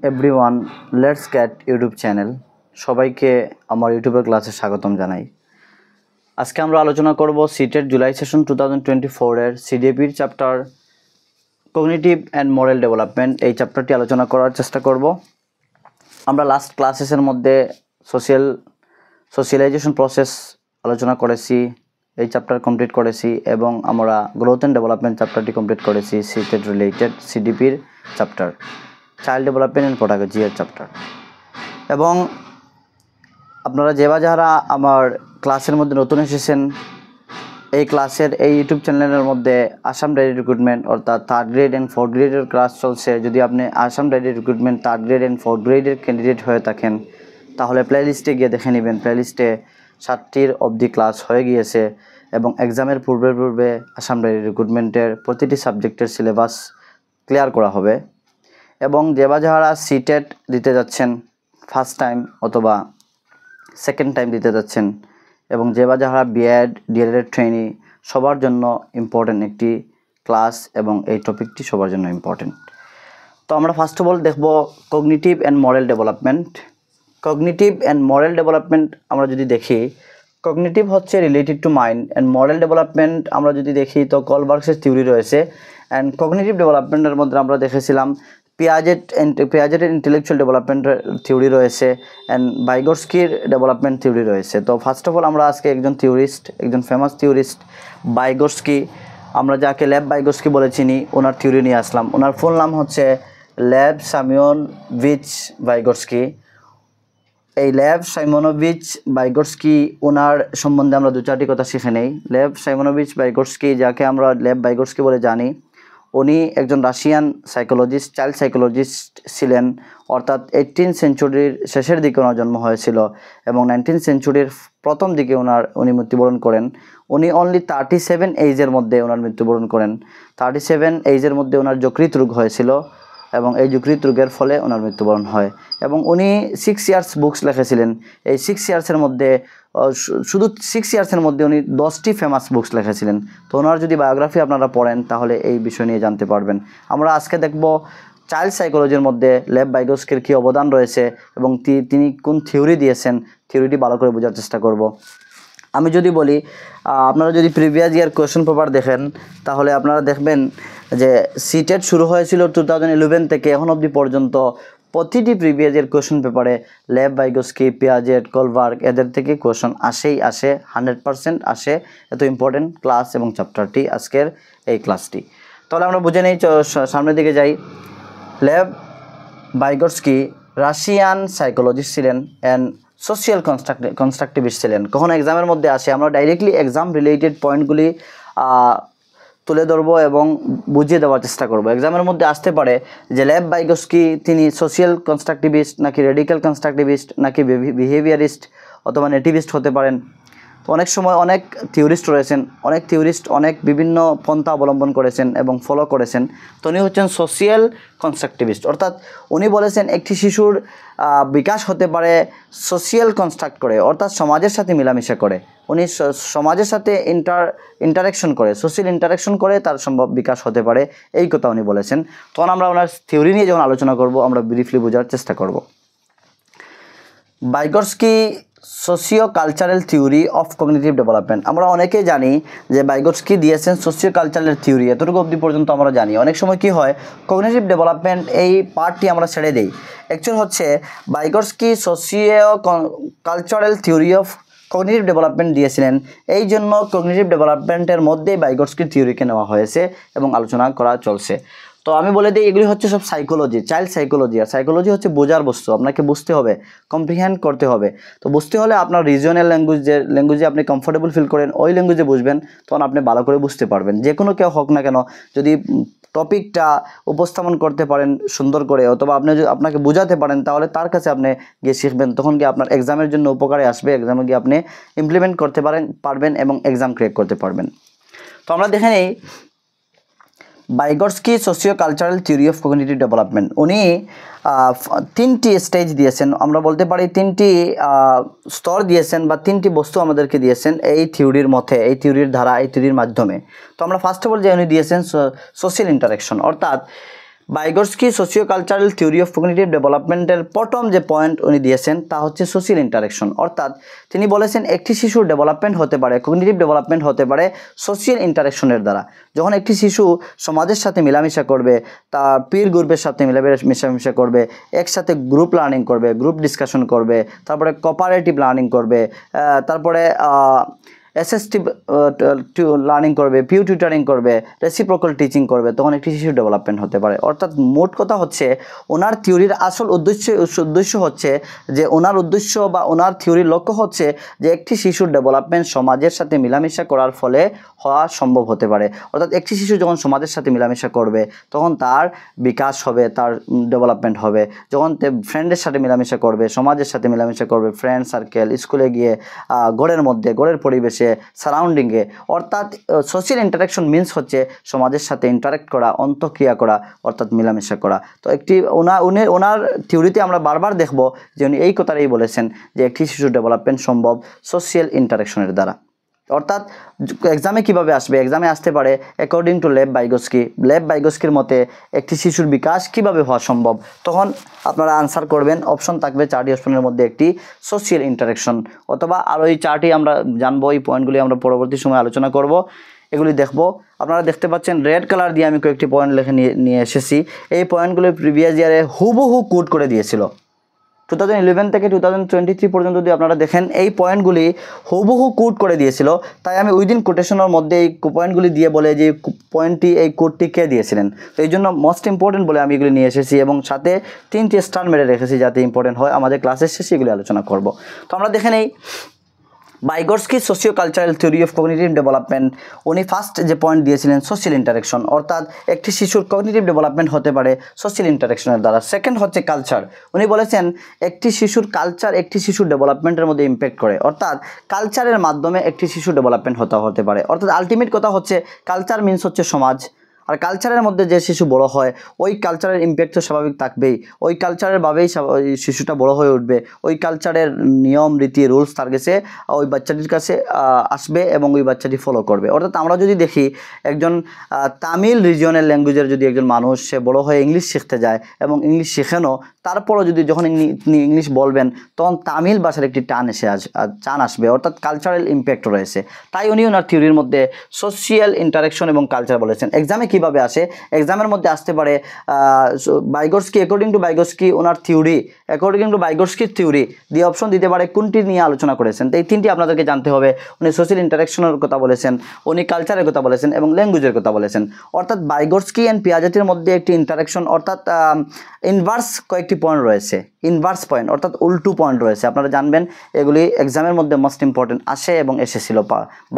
Everyone, let's get YouTube channel সবাইকে আমার ইউটিউবের ক্লাসে স্বাগতম জানাই। আজকে আমরা আলোচনা করব সিটেট জুলাই সেশন 2024 এর সিডিপির chapter cognitive and moral development. এই চ্যাপ্টারটি আলোচনা করার চেষ্টা করব। আমরা লাস্ট ক্লাসেসের মধ্যে সোশ্যালাইজেশন প্রসেস আলোচনা করেছি, এই চ্যাপ্টার কমপ্লিট করেছি, এবং আমরা গ্রোথ অ্যান্ড ডেভেলপমেন্ট চ্যাপ্টারটি কমপ্লিট করেছি, সিটেট রিলেটেড সিডিপির chapter child development and pedagogy এর চ্যাপ্টার। এবং আপনারা যারা আমার ক্লাসের মধ্যে নতুন এসেছেন, এই ক্লাসের এই ইউটিউব চ্যানেলের মধ্যে আসাম ডায়েরি রিক্রুটমেন্ট অর্থাৎ থার্ড গ্রেড অ্যান্ড ফোর্থ গ্রেডের ক্লাস চলছে। যদি আপনি Assam diary recruitment third grade and fourth গ্রেডের ক্যান্ডিডেট হয়ে থাকেন তাহলে প্লেলিস্টে গিয়ে দেখে নেবেন। প্লেলিস্টে 7টির অবধি ক্লাস হয়ে গিয়েছে এবং এক্সামের পূর্বে আসাম ডায়েরি রিক্রুটমেন্টের প্রতিটি সাবজেক্টের সিলেবাস ক্লিয়ার করা হবে। এবং যারা সিটেট দিতে যাচ্ছেন ফার্স্ট টাইম অথবা সেকেন্ড টাইম দিতে যাচ্ছেন, এবং যারা বিএড ডিএলএড ট্রেনি, সবার জন্য ইম্পর্টেন্ট একটি ক্লাস এবং এই টপিকটি সবার জন্য ইম্পর্টেন্ট। তো আমরা ফার্স্ট অফ অল দেখব cognitive and moral development. Cognitive and moral development আমরা যদি দেখি, কগনিটিভ হচ্ছে related to mind, and moral development আমরা যদি দেখি তো কলবার্গসের থিওরি রয়েছে। অ্যান্ড কগনিটিভ ডেভেলপমেন্টের মধ্যে আমরা দেখেছিলাম পিয়াজেটের ইন্টেলেকচুয়াল ডেভেলপমেন্টের থিওরি রয়েছে, অ্যান্ড ভাইগোটস্কির ডেভেলপমেন্ট থিওরি রয়েছে। তো ফার্স্ট অফ অল আমরা আজকে একজন ফেমাস থিওরিস্ট ভাইগোটস্কি, আমরা যাকে লেভ ভাইগোটস্কি বলে চিনি, ওনার থিওরি নিয়ে আসলাম। ওনার ফুল নাম হচ্ছে লেভ সাইমোনোভিচ ভাইগোটস্কি। এই লেভ সাইমোনোভিচ ভাইগোটস্কি, ওনার সম্বন্ধে আমরা 2-4টি কথা শিখে নেই। লেভ সাইমোনোভিচ ভাইগোটস্কি, যাকে আমরা লেভ ভাইগোটস্কি বলে জানি, উনি একজন রাশিয়ান সাইকোলজিস্ট, চাইল্ড সাইকোলজিস্ট ছিলেন। অর্থাৎ 18th সেঞ্চুরির শেষের দিকে ওনার জন্ম হয়েছিল এবং 19th সেঞ্চুরির প্রথম দিকে উনি মৃত্যুবরণ করেন। উনি অনলি 37 এজের মধ্যে ওনার মৃত্যুবরণ করেন। 37 এজের মধ্যে ওনার যকৃত রোগ হয়েছিল এবং এই যকৃত রোগের ফলে ওনার মৃত্যুবরণ হয়। এবং উনি 6 ইয়ার্স বুকস লিখেছিলেন। এই 6 ইয়ার্সের মধ্যে শুধু 6 ইয়ার্সের মধ্যে উনি 10টি ফেমাস বুকস লিখেছিলেন। তো ওনার যদি বায়োগ্রাফি আপনারা পড়েন তাহলে এই বিষয় নিয়ে জানতে পারবেন। আমরা আজকে দেখব চাইল্ড সাইকোলজির মধ্যে লেভ ভাইগোটস্কির কী অবদান রয়েছে এবং তিনি কোন থিওরি দিয়েছেন, থিওরিটি ভালো করে বোঝার চেষ্টা করব। আমি যদি বলি, আপনারা যদি প্রিভিয়াস ইয়ার কোয়েশ্চেন পেপার দেখেন তাহলে আপনারা দেখবেন যে সিটেট শুরু হয়েছিল 2011 থেকে এখন অবধি পর্যন্ত প্রতিটি প্রিভিয়াস ইয়ার কোয়েশ্চেন পেপারে লেভ ভাইগোটস্কি, পিয়াজেট, কলবার্গ এদের থেকে কোয়েশ্চেন আসে 100% আসে। এত ইম্পর্টেন্ট ক্লাস এবং চ্যাপ্টারটি আজকের এই ক্লাসটি। তাহলে আমরা বুঝে নেই, সামনের দিকে যাই। লেভ ভাইগোটস্কি রাশিয়ান সাইকোলজিস্ট ছিলেন অ্যান্ড সোশিয়াল কনস্ট্রাকটিভিস্ট ছিলেন। কখন এক্সামের মধ্যে আসে আমরা ডাইরেক্টলি এক্সাম রিলেটেড পয়েন্টগুলি তুলে ধরবো এবং বুঝিয়ে দেওয়ার চেষ্টা করব। এক্সামের মধ্যে আসতে পারে যে লেভ ভাইগোটস্কি তিনি সোশিয়াল কনস্ট্রাকটিভিস্ট নাকি রেডিক্যাল কনস্ট্রাকটিভিস্ট নাকি বিহেভিয়ারিস্ট অথবা নেটিভিস্ট হতে পারেন। তো অনেক সময় অনেক থিওরিস্ট রয়েছেন, অনেক বিভিন্ন পন্থা অবলম্বন করেছেন এবং ফলো করেছেন। তো উনি হচ্ছেন সোশিয়াল কনস্ট্রাকটিভিস্ট, অর্থাৎ উনি বলেছেন একটি শিশুর বিকাশ হতে পারে সোশিয়াল কনস্ট্রাক্ট করে, অর্থাৎ সমাজের সাথে মিলামিশা করে। উনি সমাজের সাথে ইন্টারাকশন করে, সোশ্যাল ইন্টারাকশন করে তার সম্ভব বিকাশ হতে পারে, এই কথা উনি বলেছেন। তখন আমরা ওনার থিওরি নিয়ে যখন আলোচনা করব আমরা ব্রিফলি বোঝার চেষ্টা করব। Vygotsky socio cultural theory of cognitive development. আমরা অনেকেই জানি যে ভাইগোটস্কি দিয়েছেন সোশিও কালচারাল থিওরি, এতটুকু অবধি পর্যন্ত আমরা জানি। অনেক সময় কি হয়, কগনিটিভ ডেভেলপমেন্ট এই পার্টটি আমরা ছেড়ে দিই। অ্যাকচুয়াল হচ্ছে Vygotsky socio cultural theory of cognitive development দিয়েছিলেন, এই জন্য কগনিটিভ ডেভেলপমেন্টের মধ্যেই ভাইগোটস্কির থিওরিকে নেওয়া হয়েছে এবং আলোচনা করা চলছে। তো আমি বলে দিই, এগুলি হচ্ছে সব সাইকোলজি, চাইল্ড সাইকোলজি। আর সাইকোলজি হচ্ছে বোঝার বস্তু, আপনাকে বুঝতে হবে, কম্প্রিহেন্ড করতে হবে। তো বুঝতে হলে আপনার রিজিওনাল ল্যাঙ্গুয়েজে আপনি কমফোর্টেবল ফিল করেন, ওই ল্যাঙ্গুয়েজে বুঝবেন, তখন আপনি ভালো করে বুঝতে পারবেন। যে কোনো কেউ হোক না কেন, যদি টপিকটা উপস্থাপন করতে পারেন সুন্দর করে অথবা আপনাকে বোঝাতে পারেন তাহলে তার কাছে আপনি গিয়ে শিখবেন, তখন গিয়ে আপনার এক্সামের জন্য উপকারে আসবে। এক্সামে গিয়ে আপনি ইমপ্লিমেন্ট করতে পারবেন এবং এক্সাম ক্র্যাক করতে পারবেন। তো আমরা দেখে নিই Vygotsky socio cultural theory of cognitive development. উনি 3টি স্টেজ দিয়েছেন, আমরা বলতে পারি 3টি স্তর দিয়েছেন বা 3টি বস্তু আমাদেরকে দিয়েছেন এই থিওরির মধ্যে, এই থিওরির ধারা, এই থিওরির মাধ্যমে। তো আমরা ফার্স্ট অফ অল যে উনি দিয়েছেন সোশ্যাল ইন্টারাকশন, অর্থাৎ Vygotsky socio cultural theory of cognitive ডেভেলপমেন্টের প্রথম যে পয়েন্ট উনি দিয়েছেন তা হচ্ছে সোশিয়াল ইন্টারাকশন। অর্থাৎ তিনি বলেছেন একটি শিশুর ডেভেলপমেন্ট হতে পারে, কগনিটিভ ডেভেলপমেন্ট হতে পারে সোশিয়াল ইন্টারাকশনের দ্বারা। যখন একটি শিশু সমাজের সাথে মেলামেশা করবে, তার পির গ্রুপের সাথে মেলামেশা করবে, একসাথে গ্রুপ লার্নিং করবে, গ্রুপ ডিসকাশন করবে, তারপরে কোঅপারেটিভ লার্নিং করবে, তারপরে অ্যাসিস্টিভ লার্নিং করবে, পিউ টিউটারিং করবে, রেসিপ্রোকাল টিচিং করবে, তখন একটি শিশুর ডেভেলপমেন্ট হতে পারে। অর্থাৎ মোট কথা হচ্ছে ওনার থিওরির আসল উদ্দেশ্য হচ্ছে যে ওনার উদ্দেশ্য বা ওনার থিওরির লক্ষ্য হচ্ছে যে একটি শিশুর ডেভেলপমেন্ট সমাজের সাথে মেলামেশা করার ফলে হওয়া সম্ভব হতে পারে। অর্থাৎ একটি শিশু যখন সমাজের সাথে মেলামেশা করবে তখন তার বিকাশ হবে, তার ডেভেলপমেন্ট হবে। যখন ফ্রেন্ডের সাথে মেলামেশা করবে, সমাজের সাথে মেলামেশা করবে, ফ্রেন্ড সার্কেল, স্কুলে গিয়ে, ঘরের মধ্যে, ঘরের পরিবেশে, সারাউন্ডিংয়ে, অর্থাৎ সোশ্যাল ইন্টারাকশন মিনস হচ্ছে সমাজের সাথে ইন্টারাক্ট করা, অন্তঃক্রিয়া করা, অর্থাৎ মেলামেশা করা। তো ওনার থিওরিতে আমরা বারবার দেখব যে উনি এই কথাটাই বলেছেন যে একটি শিশুর ডেভেলপমেন্ট সম্ভব সোশ্যাল ইন্টারাকশনের দ্বারা। অর্থাৎ এক্সামে কিভাবে আসবে, এক্সামে আসতে পারে অ্যাকর্ডিং টু লেভ বাইগস্কির মতে একটি শিশুর বিকাশ কিভাবে হওয়া সম্ভব। তখন আপনারা আনসার করবেন, অপশন থাকবে 4টি অপশনের মধ্যে একটি সোশ্যাল ইন্টারাকশন, অথবা আরও এই 4টি আমরা জানবো। এই পয়েন্টগুলি আমরা পরবর্তী সময় আলোচনা করব, এগুলি দেখব। আপনারা দেখতে পাচ্ছেন রেড কালার দিয়ে আমি কয়েকটি পয়েন্ট লিখে নিয়ে এসেছি। এই পয়েন্টগুলি প্রিভিয়াস ইয়ারে হুবহু কোট করে দিয়েছিল। 2011 থেকে 2023 পর্যন্ত যদি আপনারা দেখেন এই পয়েন্টগুলি হুবহু কোট করে দিয়েছিল। তাই আমি উইদিন কোটেশনের মধ্যে এই পয়েন্টগুলি দিয়ে বলে যে পয়েন্টটি, এই কোডটি কে দিয়েছিলেন, তো এই জন্য মোস্ট ইম্পর্টেন্ট বলে আমি এগুলি নিয়ে এসেছি এবং সাথে 3টি স্টার মেরে রেখেছি যাতে ইম্পর্টেন্ট হয়। আমাদের ক্লাসের শেষে এগুলি আলোচনা করব। তো আমরা দেখে নেই Vygotsky socio cultural theory of cognitive development. উনি ফার্স্ট যে পয়েন্ট দিয়েছিলেন সোশ্যাল ইন্টারাকশন, অর্থাৎ একটি শিশুর কগনিটিভ ডেভেলপমেন্ট হতে পারে সোশ্যাল ইন্টারাকশনের দ্বারা। সেকেন্ড হচ্ছে কালচার। উনি বলেছেন একটি শিশুর কালচার একটি শিশুর ডেভেলপমেন্টের মধ্যে ইম্প্যাক্ট করে, অর্থাৎ কালচারের মাধ্যমে একটি শিশুর ডেভেলপমেন্ট হতে পারে। অর্থাৎ আলটিমেট কথা হচ্ছে কালচার মিনস হচ্ছে সমাজ, আর কালচারের মধ্যে যে শিশু বড় হয় ওই কালচারের ইম্প্যাক্ট তো স্বাভাবিক থাকবেই, ওই কালচারের ভাবেই শিশুটা বড় হয়ে উঠবে, ওই কালচারের নিয়ম রীতি রুলস তার কাছে ওই বাচ্চাটির কাছে আসবে এবং ওই বাচ্চাটি ফলো করবে। অর্থাৎ আমরা যদি দেখি একজন তামিল রিজিয়নের ল্যাঙ্গুয়েজের যদি একজন মানুষ সে বড় হয়ে ইংলিশ শিখতে যায় এবং ইংলিশ শেখেনও, তারপরও যদি যখন ইংলিশ বলবেন তখন তামিল ভাষার একটি টান আসবে, অর্থাৎ কালচারাল ইম্প্যাক্ট রয়েছে। তাই উনি ওনার থিওরির মধ্যে সোশিয়াল ইন্টারাকশন এবং কালচার বলেছেন। এক্সামে কিভাবে আসে, এক্সামের মধ্যে আসতে পারে বাইগর্সকি, অ্যাকর্ডিং টু বাইগর্সকি ওনার থিওরি, অ্যাকর্ডিং টু বাইগর্সকির থিওরি দিয়ে অপশন দিতে পারে কোনটি নিয়ে আলোচনা করেছেন। তো এই 3টি আপনাদেরকে জানতে হবে। উনি সোশ্যাল ইন্টারাকশনের কথা বলেছেন, উনি কালচারের কথা বলেছেন এবং ল্যাঙ্গুয়েজের কথা বলেছেন। অর্থাৎ বাইগর্সকি অ্যান্ড পিয়াজেটের মধ্যে একটি ইন্টারাকশন, অর্থাৎ ইনভার্স কয়েকটি পয়েন্ট রয়েছে, ইনভার্স পয়েন্ট অর্থাৎ উল্টো পয়েন্ট রয়েছে। আপনারা জানবেন এগুলি এক্সামের মধ্যে মোস্ট ইম্পর্টেন্ট আসে এবং এসেছিল,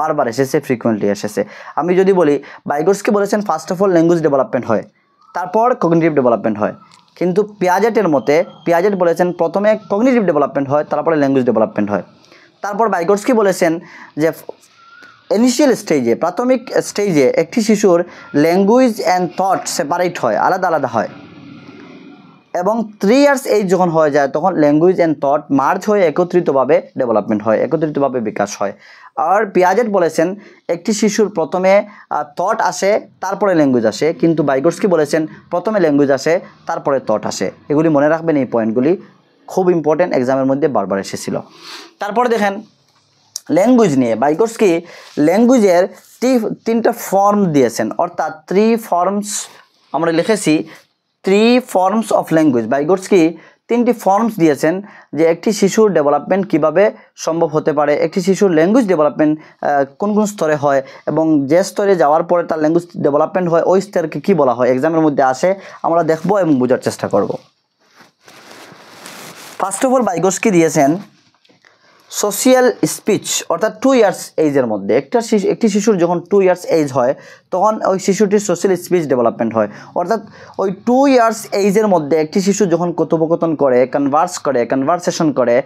বারবার এসেছে, ফ্রিকুয়েন্টলি এসেছে। আমি যদি বলি বাইগর্সকি বলেছেন first of all language development হয়, তারপর কগনিটিভ ডেভেলপমেন্ট হয়। কিন্তু পিয়াজেট বলেছেন প্রথমে কগনিটিভ ডেভেলপমেন্ট হয়, তারপরে ল্যাঙ্গুয়েজ ডেভেলপমেন্ট হয়। তারপর বাইগর্সকি বলেছেন যে ইনিশিয়াল স্টেজে, প্রাথমিক স্টেজে একটি শিশুর ল্যাঙ্গুয়েজ অ্যান্ড থট সেপারেট হয়, আলাদা আলাদা হয়, এবং 3 ইয়ার্স এজ যখন হয়ে যায় তখন ল্যাঙ্গুয়েজ অ্যান্ড থট মার্জ হয়ে একত্রিতভাবে ডেভেলপমেন্ট হয়, একত্রিতভাবে বিকাশ হয়। আর পিয়াজেট বলেছেন একটি শিশুর প্রথমে থট আসে তারপরে ল্যাঙ্গুয়েজ আসে, কিন্তু বাইগর্সকি বলেছেন প্রথমে ল্যাঙ্গুয়েজ আসে তারপরে থট আসে। এগুলি মনে রাখবেন, এই পয়েন্টগুলি খুব ইম্পর্টেন্ট, এক্সামের মধ্যে বারবার এসেছিল। তারপরে দেখেন ল্যাঙ্গুয়েজ নিয়ে বাইগর্সকি ল্যাঙ্গুয়েজের 3টা ফর্ম দিয়েছেন, অর্থাৎ 3 ফর্মস আমরা লিখেছি, 3 ফর্মস অফ ল্যাঙ্গুয়েজ। বাইগর্সকি 3টি ফর্মস দিয়েছেন যে একটি শিশুর ডেভেলপমেন্ট কিভাবে সম্ভব হতে পারে, একটি শিশুর ল্যাঙ্গুয়েজ ডেভেলপমেন্ট কোন কোন স্তরে হয় এবং যে স্তরে যাওয়ার পরে তার ল্যাঙ্গুয়েজ ডেভেলপমেন্ট হয় ওই স্তরকে কী বলা হয়, এক্সামের মধ্যে আসে, আমরা দেখব এবং বোঝার চেষ্টা করব। ফার্স্ট অফ অল বাইগর্সকি দিয়েছেন সোশিয়াল স্পিচ, অর্থাৎ 2 ইয়ার্স এজের মধ্যে একটি শিশুর যখন 2 ইয়ার্স এজ হয় তখন ওই শিশুটির সোশ্যাল স্পিচ ডেভেলপমেন্ট হয়। অর্থাৎ ওই 2 ইয়ার্স এজের মধ্যে একটি শিশু যখন কথোপকথন করে, কনভারসেশন করে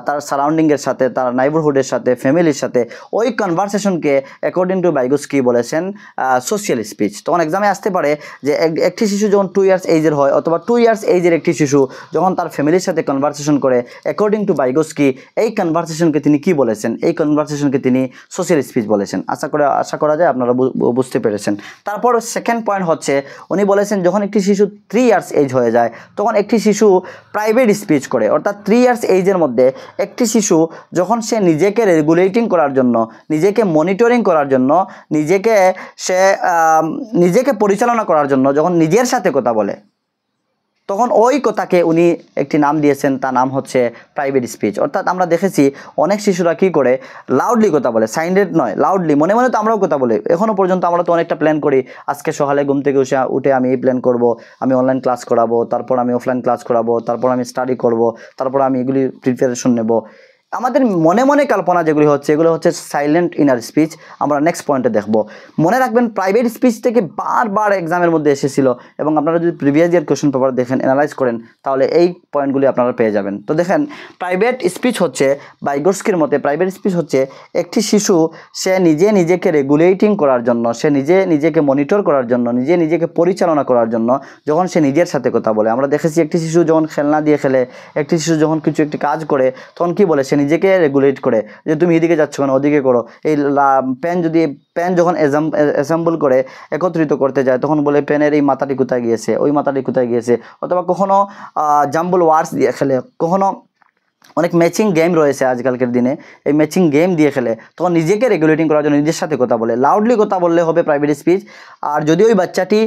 তার সারাউন্ডিংয়ের সাথে, তার নাইবারহুডের সাথে, ফ্যামিলির সাথে, ওই কনভারসেশনকে অ্যাকর্ডিং টু বাইগর্সকি বলেছেন সোশ্যাল স্পিচ। তখন এক্সামে আসতে পারে যে একটি শিশু যখন 2 ইয়ার্স এজের হয় অথবা 2 ইয়ার্স এজের একটি শিশু যখন তার ফ্যামিলির সাথে কনভারসেশন করে, অ্যাকর্ডিং টু বাইগর্সকি এই কনভারসেশন কনভারসেশনকে তিনি কি বলেছেন? এই কনভারসেশনকে তিনি সোশ্যাল স্পিচ বলেছেন। আশা করা যায় আপনারা বুঝতে পেরেছেন। তারপর সেকেন্ড পয়েন্ট হচ্ছে উনি বলেছেন যখন একটি শিশু 3 ইয়ার্স এজ হয়ে যায় তখন একটি শিশু প্রাইভেট স্পিচ করে, অর্থাৎ 3 ইয়ার্স এজের মধ্যে একটি শিশু যখন সে নিজেকে রেগুলেটিং করার জন্য, নিজেকে মনিটরিং করার জন্য, নিজেকে পরিচালনা করার জন্য যখন নিজের সাথে কথা বলে, তখন ওই কথাকে উনি একটি নাম দিয়েছেন, তার নাম হচ্ছে প্রাইভেট স্পিচ। অর্থাৎ আমরা দেখেছি অনেক শিশুরা কী করে, লাউডলি কথা বলে, সাইলেন্ট নয়, লাউডলি, মনে মনে তো আমরাও কথা বলি। এখনও পর্যন্ত আমরা তো অনেকটা প্ল্যান করি, আজকে সকালে ঘুম থেকে উঠে আমি এই প্ল্যান করব, আমি অনলাইন ক্লাস করাবো, তারপর আমি অফলাইন ক্লাস করাবো, তারপর আমি স্টাডি করব, তারপর আমি এগুলি প্রিপারেশন নেব। আমাদের মনে মনে কল্পনা যেগুলি হচ্ছে এগুলো হচ্ছে সাইলেন্ট ইনার স্পিচ। আমরা নেক্সট পয়েন্টে দেখব। মনে রাখবেন প্রাইভেট স্পিচ থেকে বারবার এক্সামের মধ্যে এসেছিল, এবং আপনারা যদি প্রিভিয়াস ইয়ার কোয়েশ্চন পেপার দেখেন, অ্যানালাইজ করেন, তাহলে এই পয়েন্টগুলি আপনারা পেয়ে যাবেন। তো দেখেন, প্রাইভেট স্পিচ হচ্ছে ভাইগোটস্কির মতে প্রাইভেট স্পিচ হচ্ছে একটি শিশু সে নিজেকে রেগুলেটিং করার জন্য, সে নিজেকে মনিটর করার জন্য, নিজেকে পরিচালনা করার জন্য যখন সে নিজের সাথে কথা বলে। আমরা দেখেছি একটি শিশু যখন খেলনা দিয়ে খেলে, একটি শিশু যখন একটি কাজ করে, তখন কি বলে, সে নিজেকে রেগুলেট করে যে তুমি এদিকে যাচ্ছ কেন, ওদিকে করো। এই পেন যখন অ্যাসেম্বল করে একত্রিত করতে যায়, তখন বলে পেনের এই মাথাটি কোথায় গিয়েছে, ওই মাথাটি কোথায় গিয়েছে। অথবা কখনো জাম্বল ওয়ার্ডস দিয়ে খেলে, কখনো অনেক ম্যাচিং গেম রয়েছে আজকালকার দিনে, এই ম্যাচিং গেম দিয়ে খেলে, তখন নিজেকে রেগুলেটিং করার জন্য নিজের সাথে কথা বলে। লাউডলি কথা বললে হবে প্রাইভেট স্পিচ। আর যদি ওই বাচ্চাটি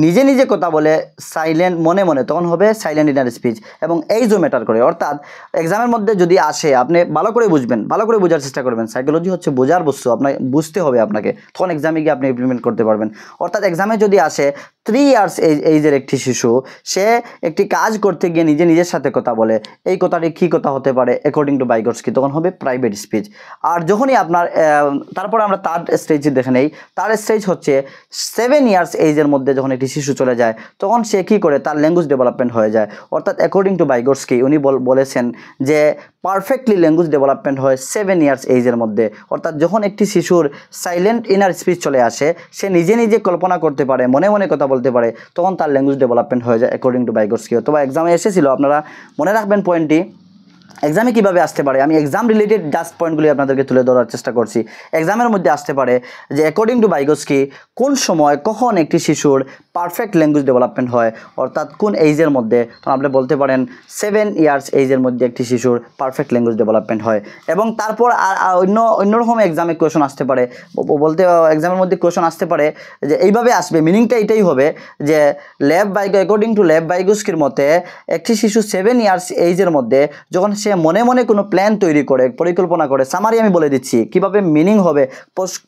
নিজে কথা বলে সাইলেন্ট মনে মনে, তখন হবে সাইলেন্ট ইনার স্পিচ। এবং এইজও ম্যাটার করে। অর্থাৎ এক্সামের মধ্যে যদি আসে, আপনি ভালো করে বুঝবেন, ভালো করে বোঝার চেষ্টা করবেন। সাইকোলজি হচ্ছে বোঝার বস্তু, আপনাকে বুঝতে হবে আপনাকে, তখন এক্সামে গিয়ে আপনি ইমপ্লিমেন্ট করতে পারবেন। অর্থাৎ এক্সামে যদি আসে 3 ইয়ার্স এইজের একটি শিশু, সে একটি কাজ করতে গিয়ে নিজের সাথে কথা বলে, এই কথাটি কী কথা হতে পারে অ্যাকর্ডিং টু ভাইগোটস্কি, তখন হবে প্রাইভেট স্পিচ। আর যখনই আপনার তারপরে আমরা থার্ড স্টেজে দেখে নেই। থার্ড স্টেজ হচ্ছে 7 ইয়ার্স এইজের মধ্যে যখন একটি শিশু চলে যায়, তখন সে কী করে, তার ল্যাঙ্গুয়েজ ডেভেলপমেন্ট হয়ে যায়। অর্থাৎ অ্যাকর্ডিং টু ভাইগোটস্কি উনি বলেছেন যে পারফেক্টলি ল্যাঙ্গুয়েজ ডেভেলপমেন্ট হয় 7 ইয়ার্স এইজের মধ্যে। অর্থাৎ যখন একটি শিশুর সাইলেন্ট ইনার স্পিচ চলে আসে, সে নিজে কল্পনা করতে পারে, মনে মনে কথা বলতে পারে, তখন তার ল্যাঙ্গুয়েজ ডেভেলপমেন্ট হয়ে যায় অ্যাকর্ডিং টু ভাইগোটস্কি। অথবা এক্সামে এসেছিল, আপনারা মনে রাখবেন পয়েন্টটি, এক্সামে কীভাবে আসতে পারে। আমি এক্সাম রিলেটেড জাস্ট পয়েন্টগুলি আপনাদেরকে তুলে ধরার চেষ্টা করছি। এক্সামের মধ্যে আসতে পারে যে অ্যাকর্ডিং টু ভাইগোটস্কি কোন সময় কখন একটি শিশুর পারফেক্ট ল্যাঙ্গুয়েজ ডেভেলপমেন্ট হয়, অর্থাৎ কোন এইজের মধ্যে, তখন আপনি বলতে পারেন 7 ইয়ার্স এইজের মধ্যে একটি শিশুর পারফেক্ট ল্যাঙ্গুয়েজ ডেভেলপমেন্ট হয়। এবং তারপর অন্যরকম এক্সামে কোয়েশন আসতে পারে, এক্সামের মধ্যে কোয়েশন আসতে পারে যে এইভাবে আসবে, মিনিংটা এটাই হবে যে অ্যাকর্ডিং টু ভাইগোটস্কির মতে একটি শিশু 7 ইয়ার্স এইজের মধ্যে যখন সে মনে মনে কোনো প্ল্যান তৈরি করে, পরিকল্পনা করে, সামারি আমি বলে দিচ্ছি কীভাবে মিনিং হবে।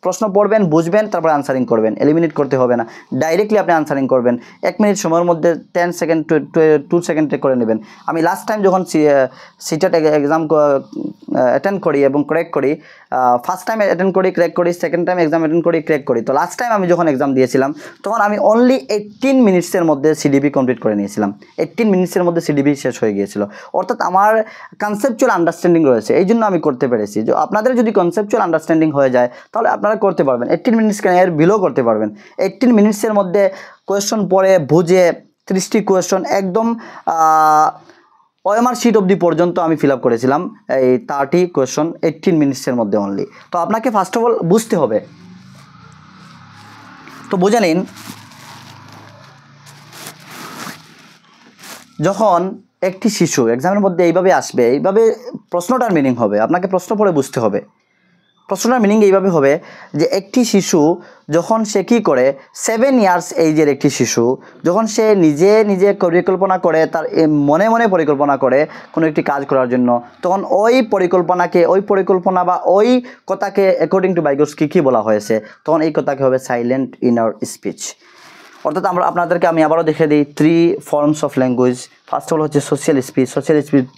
প্রশ্ন পড়বেন, বুঝবেন, তারপর আনসারিং করবেন, এলিমিনেট করতে হবে না, ডাইরেক্টলি আপনি আনসারিং করবেন। 1 মিনিট সময়ের মধ্যে 10 সেকেন্ড 2 সেকেন্ডে করে নেবেন। আমি লাস্ট টাইম যখন সিটেট এক্সাম অ্যাটেন্ড করি এবং ক্র্যাক করি, ফার্স্ট টাইম অ্যাটেন্ড করি, ক্র্যাক করি, সেকেন্ড টাইম এক্সাম অ্যাটেন্ড করি, ক্র্যাক করি। তো লাস্ট টাইম আমি যখন এক্সাম দিয়েছিলাম, তখন আমি অনলি 18 মিনিটসের মধ্যে সিডিপি কমপ্লিট করে নিয়েছিলাম। 18 মিনিটসের মধ্যে সিডিপি শেষ হয়ে গিয়েছিল। অর্থাৎ আমার কনসেপচুয়াল আন্ডারস্ট্যান্ডিং রয়েছে, এই জন্য আমি করতে পেরেছি। যে আপনাদের যদি কনসেপচুয়াল আন্ডারস্ট্যান্ডিং হয়ে যায়, তাহলে আপনারা করতে পারবেন। 18 মিনিটস কেন, এর বিলো করতে পারবেন। 18 মিনিটসের মধ্যে কোয়েশ্চন পড়ে বুঝে 30টি কোয়েশ্চন একদম ওএমআর শিট অবধি পর্যন্ত আমি ফিল আপ করেছিলাম, এই 30 কোয়েশ্চন 18 মিনিটসের মধ্যে অনলি। তো আপনাকে ফার্স্ট অফ অল বুঝতে হবে। তো বুঝে নিন, যখন একটি শিশু এক্সামের মধ্যে এইভাবে আসবে, এইভাবে প্রশ্নটার মিনিং হবে, আপনাকে প্রশ্ন পড়ে বুঝতে হবে। প্রশ্নটার মিনিং এইভাবে হবে যে একটি শিশু যখন সে কী করে, 7 ইয়ার্স এইজের একটি শিশু যখন সে নিজে পরিকল্পনা করে, তার মনে মনে পরিকল্পনা করে কোনো একটি কাজ করার জন্য, তখন ওই পরিকল্পনা বা ওই কথাকে অ্যাকর্ডিং টু ভাইগোটস্কি কী বলা হয়েছে, তখন এই কথাকে হবে সাইলেন্ট ইনার স্পিচ। অর্থাৎ আপনাদেরকে আমি আবারও দেখে দিই 3 forms of language. First all হচ্ছে সোশ্যাল স্পিচ।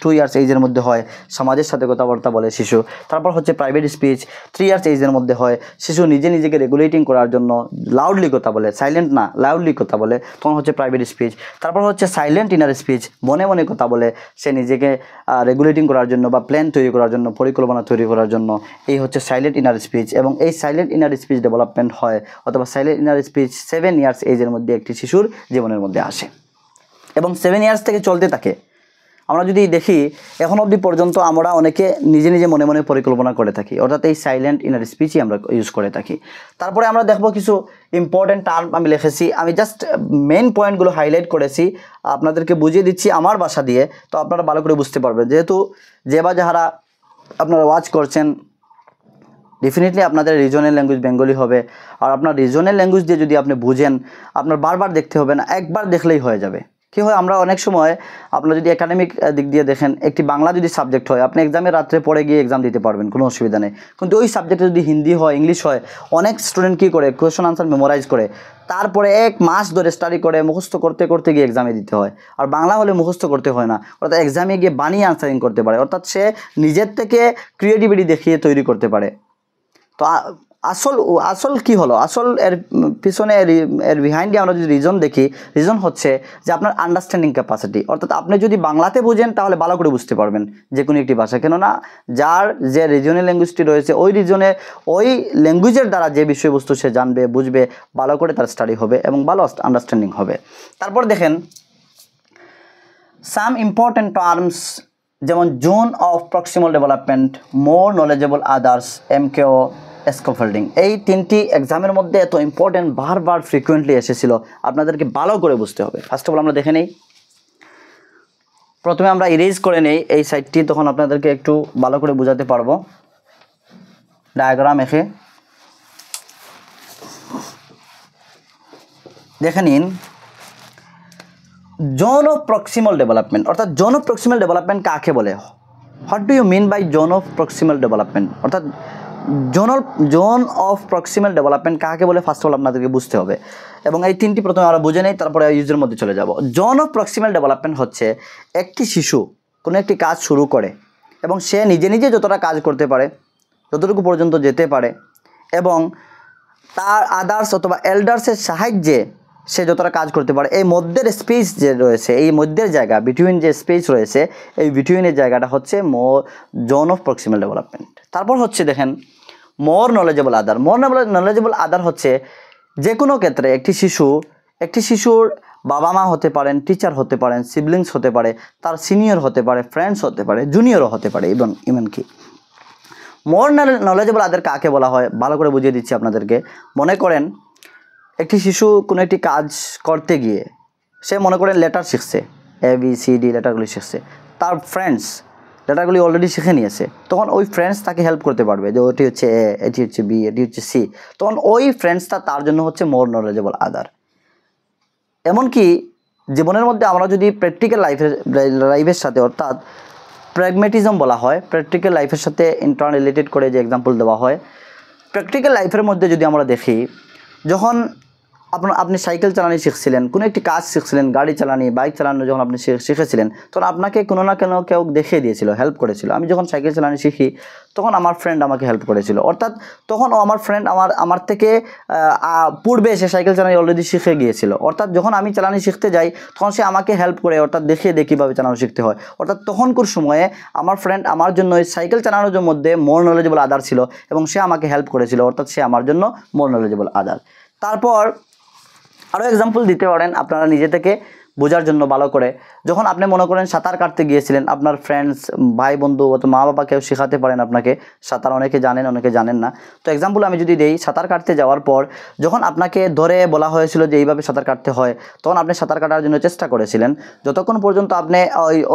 2 ইয়ার্স এইজের মধ্যে হয়, সমাজের সাথে কথাবার্তা বলে শিশু। তারপর হচ্ছে প্রাইভেট স্পিচ, 3 ইয়ার্স এইজের মধ্যে হয়, শিশু নিজেকে রেগুলেটিং করার জন্য লাউডলি কথা বলে, সাইলেন্ট না, লাউডলি কথা বলে, তখন হচ্ছে প্রাইভেট স্পিচ। তারপর হচ্ছে সাইলেন্ট ইনার স্পিচ, মনে মনে কথা বলে, সে নিজেকে রেগুলেটিং করার জন্য বা প্ল্যান তৈরি করার জন্য, পরিকল্পনা তৈরি করার জন্য, এই হচ্ছে সাইলেন্ট ইনার স্পিচ। এবং এই সাইলেন্ট ইনার স্পিচ ডেভেলপমেন্ট হয়, অথবা সাইলেন্ট ইনার স্পিচ 7 ইয়ার্স এইজের মধ্যে একটি শিশুর জীবনের মধ্যে আসে এবং 7 ইয়ার্স থেকে চলতে থাকে। আমরা যদি দেখি এখন অবধি পর্যন্ত আমরা অনেকে নিজে নিজে মনে মনে পরিকল্পনা করে থাকি, অর্থাৎ এই সাইলেন্ট ইনার স্পিচই আমরা ইউজ করে থাকি। তারপরে আমরা দেখব কিছু ইম্পর্টেন্ট টার্ম আমি লিখেছি, আমি জাস্ট মেইন পয়েন্টগুলো হাইলাইট করেছি, আপনাদেরকে বুঝিয়ে দিচ্ছি আমার ভাষা দিয়ে, তো আপনারা ভালো করে বুঝতে পারবেন। যেহেতু যে বা যারা আপনারা ওয়াচ করছেন ডেফিনেটলি আপনাদের রিজনাল ল্যাঙ্গুয়েজ বেঙ্গলি হবে, আর আপনার রিজনাল ল্যাঙ্গুয়েজ দিয়ে যদি আপনি বুঝেন আপনার বারবার দেখতে হবে না, একবার দেখলেই হয়ে যাবে। কী হয়, আমরা অনেক সময় আপনারা যদি একাডেমিক দিক দিয়ে দেখেন, একটি বাংলা যদি সাবজেক্ট হয় আপনি এক্সামে রাত্রে পড়ে গিয়ে এক্সাম দিতে পারবেন, কোনো অসুবিধা নেই। কিন্তু ওই সাবজেক্টে যদি হিন্দি হয়, ইংলিশ হয়, অনেক স্টুডেন্ট কী করে কোয়েশ্চন আনসার মেমোরাইজ করে, তারপরে 1 মাস ধরে স্টাডি করে মুখস্থ করতে করতে গিয়ে এক্সামে দিতে হয়। আর বাংলা হলে মুখস্থ করতে হয় না, অর্থাৎ এক্সামে গিয়ে বানিয়ে আনসারিং করতে পারে, অর্থাৎ সে নিজের থেকে ক্রিয়েটিভিটি দেখিয়ে তৈরি করতে পারে। তো আসল কি হলো, আসল এর পিছনে এর বিহাইন্ডে আমরা যদি রিজন দেখি, রিজন হচ্ছে যে আপনার আন্ডারস্ট্যান্ডিং ক্যাপাসিটি, অর্থাৎ আপনি যদি বাংলাতে বুঝেন তাহলে ভালো করে বুঝতে পারবেন যে কোনো একটি ভাষা, কেননা যার যে রিজনাল ল্যাঙ্গুয়েজটি রয়েছে ওই রিজনে ওই ল্যাঙ্গুয়েজের দ্বারা যে বিষয়বস্তু সে জানবে, বুঝবে, ভালো করে তার স্টাডি হবে এবং ভালো আন্ডারস্ট্যান্ডিং হবে। তারপর দেখেন সাম ইম্পর্টেন্ট টার্মস, যেমন zone of proximal development, more knowledgeable others, MKO, scaffolding. এই 3টি এক্সামের মধ্যে এত ইম্পর্টেন্ট, বারবার ফ্রিকুয়েন্টলি এসেছিল, আপনাদেরকে ভালো করে বুঝতে হবে। ফার্স্ট অফ অল আমরা দেখে নেই, প্রথমে আমরা ইরেজ করে নেই এই সাইডটি, তখন আপনাদেরকে একটু ভালো করে বোঝাতে পারবো। ডায়াগ্রাম এঁকে দেখে নিন, জোন অফ প্রক্সিমাল ডেভেলপমেন্ট, অর্থাৎ জোন অফ প্রক্সিমাল ডেভেলপমেন্ট কাকে বলে, what do you mean by zone of proximal development, অর্থাৎ জোন অফ প্রক্সিমাল ডেভেলপমেন্ট কাকে বলে ফার্স্ট অফ অল আপনাদেরকে বুঝতে হবে। এবং এই 3টি প্রথমে আমরা বুঝে নেই, তারপরে ইউজের মধ্যে চলে যাব। জোন অফ প্রক্সিমাল ডেভেলপমেন্ট হচ্ছে একটি শিশু কোনো একটি কাজ শুরু করে এবং সে নিজে নিজে যতটা কাজ করতে পারে, যতটুকু পর্যন্ত যেতে পারে, এবং তার আদার্স অথবা এল্ডার্সের সাহায্যে সে যতটা কাজ করতে পারে, এই মধ্যের স্পেস যে রয়েছে, এই মধ্যের জায়গা, বিটুইন যে স্পেস রয়েছে, এই বিটুইনের জায়গাটা হচ্ছে জোন অফ প্রক্সিমাল ডেভেলপমেন্ট। তারপর হচ্ছে দেখেন মোর নলেজেবল আদার। মোর নলেজেবল আদার হচ্ছে যে কোনো ক্ষেত্রে একটি শিশুর বাবা মা হতে পারেন, টিচার হতে পারেন, সিবলিংস হতে পারে, তার সিনিয়র হতে পারে, ফ্রেন্ডস হতে পারে, জুনিয়রও হতে পারে, ইভেন মোর নলেজেবল আদার কাকে বলা হয় ভালো করে বুঝিয়ে দিচ্ছি আপনাদেরকে। মনে করেন একটি শিশু কোনো একটি কাজ করতে গিয়ে সে মনে করেন লেটার শিখছে, ABCD লেটারগুলি শিখছে, তার ফ্রেন্ডস লেটারগুলি অলরেডি শিখে নিয়েছে, তখন ওই ফ্রেন্ডস তাকে হেল্প করতে পারবে যে ওটি হচ্ছে A, এটি হচ্ছে B, এটি হচ্ছে C, তখন ওই ফ্রেন্ডসটা তার জন্য হচ্ছে মোর নলেজেবল আদার। এমনকি জীবনের মধ্যে আমরা যদি প্র্যাকটিক্যাল লাইফের সাথে, অর্থাৎ প্র্যাগমেটিজম বলা হয়, প্র্যাকটিক্যাল লাইফের সাথে ইন্টার রিলেটেড করে যে এক্সাম্পল দেওয়া হয়, প্র্যাকটিক্যাল লাইফের মধ্যে যদি আমরা দেখি, যখন আপনি সাইকেল চালানো শিখছিলেন, কোনো একটি কাজ শিখছিলেন, গাড়ি চালানি, বাইক চালানো যখন আপনি শিখেছিলেন, তখন আপনাকে কোনো না কোনো কেউ দেখিয়ে দিয়েছিল, হেল্প করেছিল। আমি যখন সাইকেল চালানো শিখি তখন আমার ফ্রেন্ড আমাকে হেল্প করেছিল, অর্থাৎ তখন আমার ফ্রেন্ড আমার থেকে পূর্বে এসে সাইকেল চালানো অলরেডি শিখে গিয়েছিল, অর্থাৎ যখন আমি চালানি শিখতে যাই তখন সে আমাকে হেল্প করে, অর্থাৎ দেখিয়ে কীভাবে চালানো শিখতে হয়, অর্থাৎ তখনকার সময়ে আমার ফ্রেন্ড আমার জন্য ওই সাইকেল চালানোর মধ্যে মোর নলেজেবল আদার ছিল এবং সে আমাকে হেল্প করেছিল, অর্থাৎ সে আমার জন্য মোর নলেজেবল আদার। তারপর আরও এক্সাম্পল দিতে পারেন আপনারা নিজে থেকে বোঝার জন্য ভালো করে। যখন আপনি মনে করেন সাঁতার কাটতে গিয়েছিলেন, আপনার ফ্রেন্ডস, ভাই বন্ধু অথবা মা বাবা কেউ শেখাতে পারেন আপনাকে সাঁতার, অনেকে জানেন অনেকে জানেন না। তো এক্সাম্পল আমি যদি দেই, সাঁতার কাটতে যাওয়ার পর যখন আপনাকে ধরে বলা হয়েছিল যে এইভাবে সাঁতার কাটতে হয়, তখন আপনি সাঁতার কাটার জন্য চেষ্টা করেছিলেন, যতক্ষণ পর্যন্ত আপনি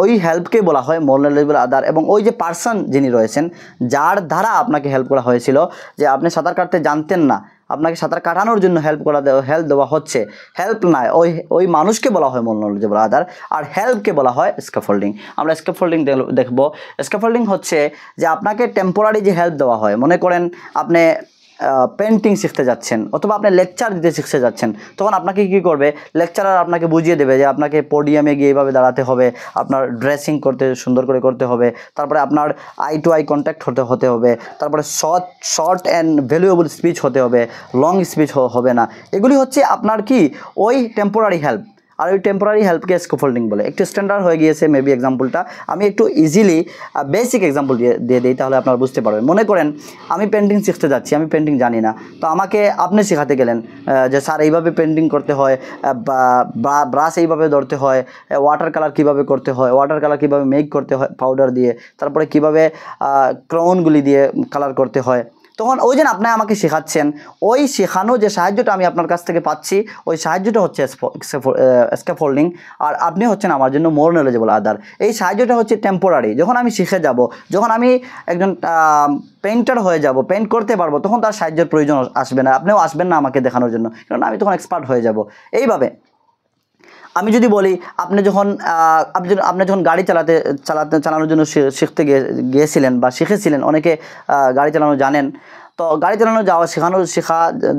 ওই হেল্পকে বলা হয় মোর নলেজেবল আদার। এবং ওই যে পার্সন যিনি রয়েছেন, যার দ্বারা আপনাকে হেল্প করা হয়েছিল, যে আপনি সাঁতার কাটতে জানতেন না, আপনাকে সাঁতার কাটানোর জন্য হেল্প দেওয়া হচ্ছে, হেল্প নয়, ওই মানুষকে বলা হয় মোর নলেজেবল আদার, আর হেল্পকে বলা হয় স্ক্যাফোল্ডিং। আমরা স্ক্যাফোল্ডিং দেখব। স্ক্যাফোল্ডিং হচ্ছে যে আপনাকে টেম্পোরারি যে হেল্প দেওয়া হয়, মনে করেন আপনি পেন্টিং শিখতে যাচ্ছেন অথবা আপনি লেকচার দিতে শিখতে যাচ্ছেন, তখন আপনাকে কী করবে, লেকচারার আপনাকে বুঝিয়ে দেবে যে আপনাকে পোডিয়ামে গিয়ে এইভাবে দাঁড়াতে হবে, আপনার ড্রেসিং সুন্দর করে করতে হবে, তারপরে আপনার আই টু আই কন্ট্যাক্ট হতে হবে, তারপরে শর্ট অ্যান্ড ভ্যালুয়েবল স্পিচ হতে হবে, লং স্পিচ হবে না। এগুলি হচ্ছে আপনার কি ওই টেম্পোরারি হেল্প। আর ওই টেম্পোরারি হেল্পকে স্ক্যাফোল্ডিং বলে। একটু স্ট্যান্ডার্ড হয়ে গিয়েছে মেবি এক্সাম্পলটা, আমি একটু ইজিলি বেসিক এক্সাম্পল দিয়ে দিই, তাহলে আপনারা বুঝতে পারবেন। মনে করেন আমি পেন্টিং শিখতে যাচ্ছি, আমি পেন্টিং জানি না, তো আমাকে আপনি শেখাতে গেলেন যে স্যার এইভাবে পেন্টিং করতে হয়, ব্রাশ এইভাবে ধরতে হয়, ওয়াটার কালার কীভাবে করতে হয়, ওয়াটার কালার কীভাবে মেক করতে হয় পাউডার দিয়ে, তারপরে কীভাবে ক্রাউনগুলি দিয়ে কালার করতে হয়। তখন ওই যে আপনি আমাকে শেখাচ্ছেন, ওই শেখানো যে সাহায্যটা আমি আপনার কাছ থেকে পাচ্ছি, ওই সাহায্যটা হচ্ছে স্ক্যাফোল্ডিং, আর আপনি হচ্ছেন আমার জন্য মোর নলেজেবল আদার। এই সাহায্যটা হচ্ছে টেম্পোরারি। যখন আমি শিখে যাব, যখন আমি একজন পেইন্টার হয়ে যাব, পেইন্ট করতে পারবো, তখন তার সাহায্যের প্রয়োজন আসবে না, আপনিও আসবেন না আমাকে দেখানোর জন্য, কারণ আমি তখন এক্সপার্ট হয়ে যাব। এইভাবে আমি যদি বলি, আপনি যখন গাড়ি চালানোর জন্য শিখতে গিয়েছিলেন বা শিখেছিলেন, অনেকে গাড়ি চালানো জানেন, তো গাড়ি চালানো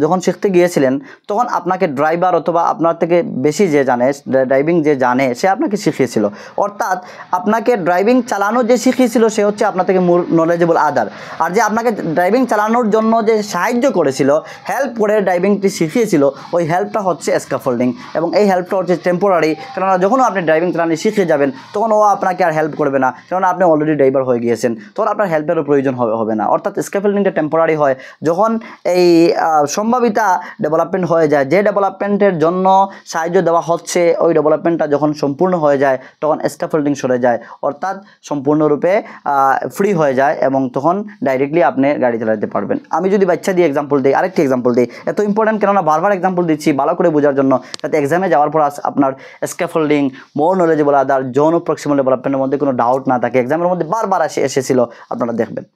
যখন শিখতে গিয়েছিলেন, তখন আপনাকে ড্রাইভার অথবা আপনার থেকে বেশি যে ড্রাইভিং যে জানে সে আপনাকে শিখিয়েছিল। অর্থাৎ আপনাকে ড্রাইভিং চালানো যে শিখিয়েছিল সে হচ্ছে আপনার থেকে মোর নলেজেবল আদার। আর যে আপনাকে ড্রাইভিং চালানোর জন্য যে সাহায্য করেছিল, হেল্প করে ড্রাইভিংটি শিখিয়েছিল, ওই হেল্পটা হচ্ছে স্ক্যাফোল্ডিং। এবং এই হেল্পটা হচ্ছে টেম্পোরারি, কেননা যখনও আপনি ড্রাইভিং চালানো শিখে যাবেন, তখন ও আপনাকে আর হেল্প করবে না, কেননা আপনি অলরেডি ড্রাইভার হয়ে গিয়েছেন, তখন আপনার হেল্পেরও প্রয়োজন হবে না। অর্থাৎ স্ক্যাফোল্ডিংটা টেম্পোরারি হয় যখন এই সম্ভাবিতা ডেভেলপমেন্ট হয়ে যায়, যে ডেভেলপমেন্টের জন্য সাহায্য দেওয়া হচ্ছে, ওই ডেভেলপমেন্টটা যখন সম্পূর্ণ হয়ে যায়, তখন স্ক্যাফোল্ডিং সরে যায়, অর্থাৎ সম্পূর্ণরূপে ফ্রি হয়ে যায়, এবং তখন ডাইরেক্টলি আপনি গাড়ি চালাতে পারবেন। আমি যদি বাচ্চা দিয়ে এক্সাম্পল দিই, আরেকটি এক্সাম্পল দিই, এত ইম্পর্টেন্ট কেননা বারবার এক্সাম্পল দিচ্ছি ভালো করে বোঝার জন্য, যাতে এক্সামে যাওয়ার পর আপনার স্ক্যাফোল্ডিং, মোর নলেজেবল আদার, জোন প্রক্সিমাল ডেভেলপমেন্টের মধ্যে কোনো ডাউট না থাকে। এক্সামের মধ্যে বারবার এসেছিল, আপনারা দেখবেন।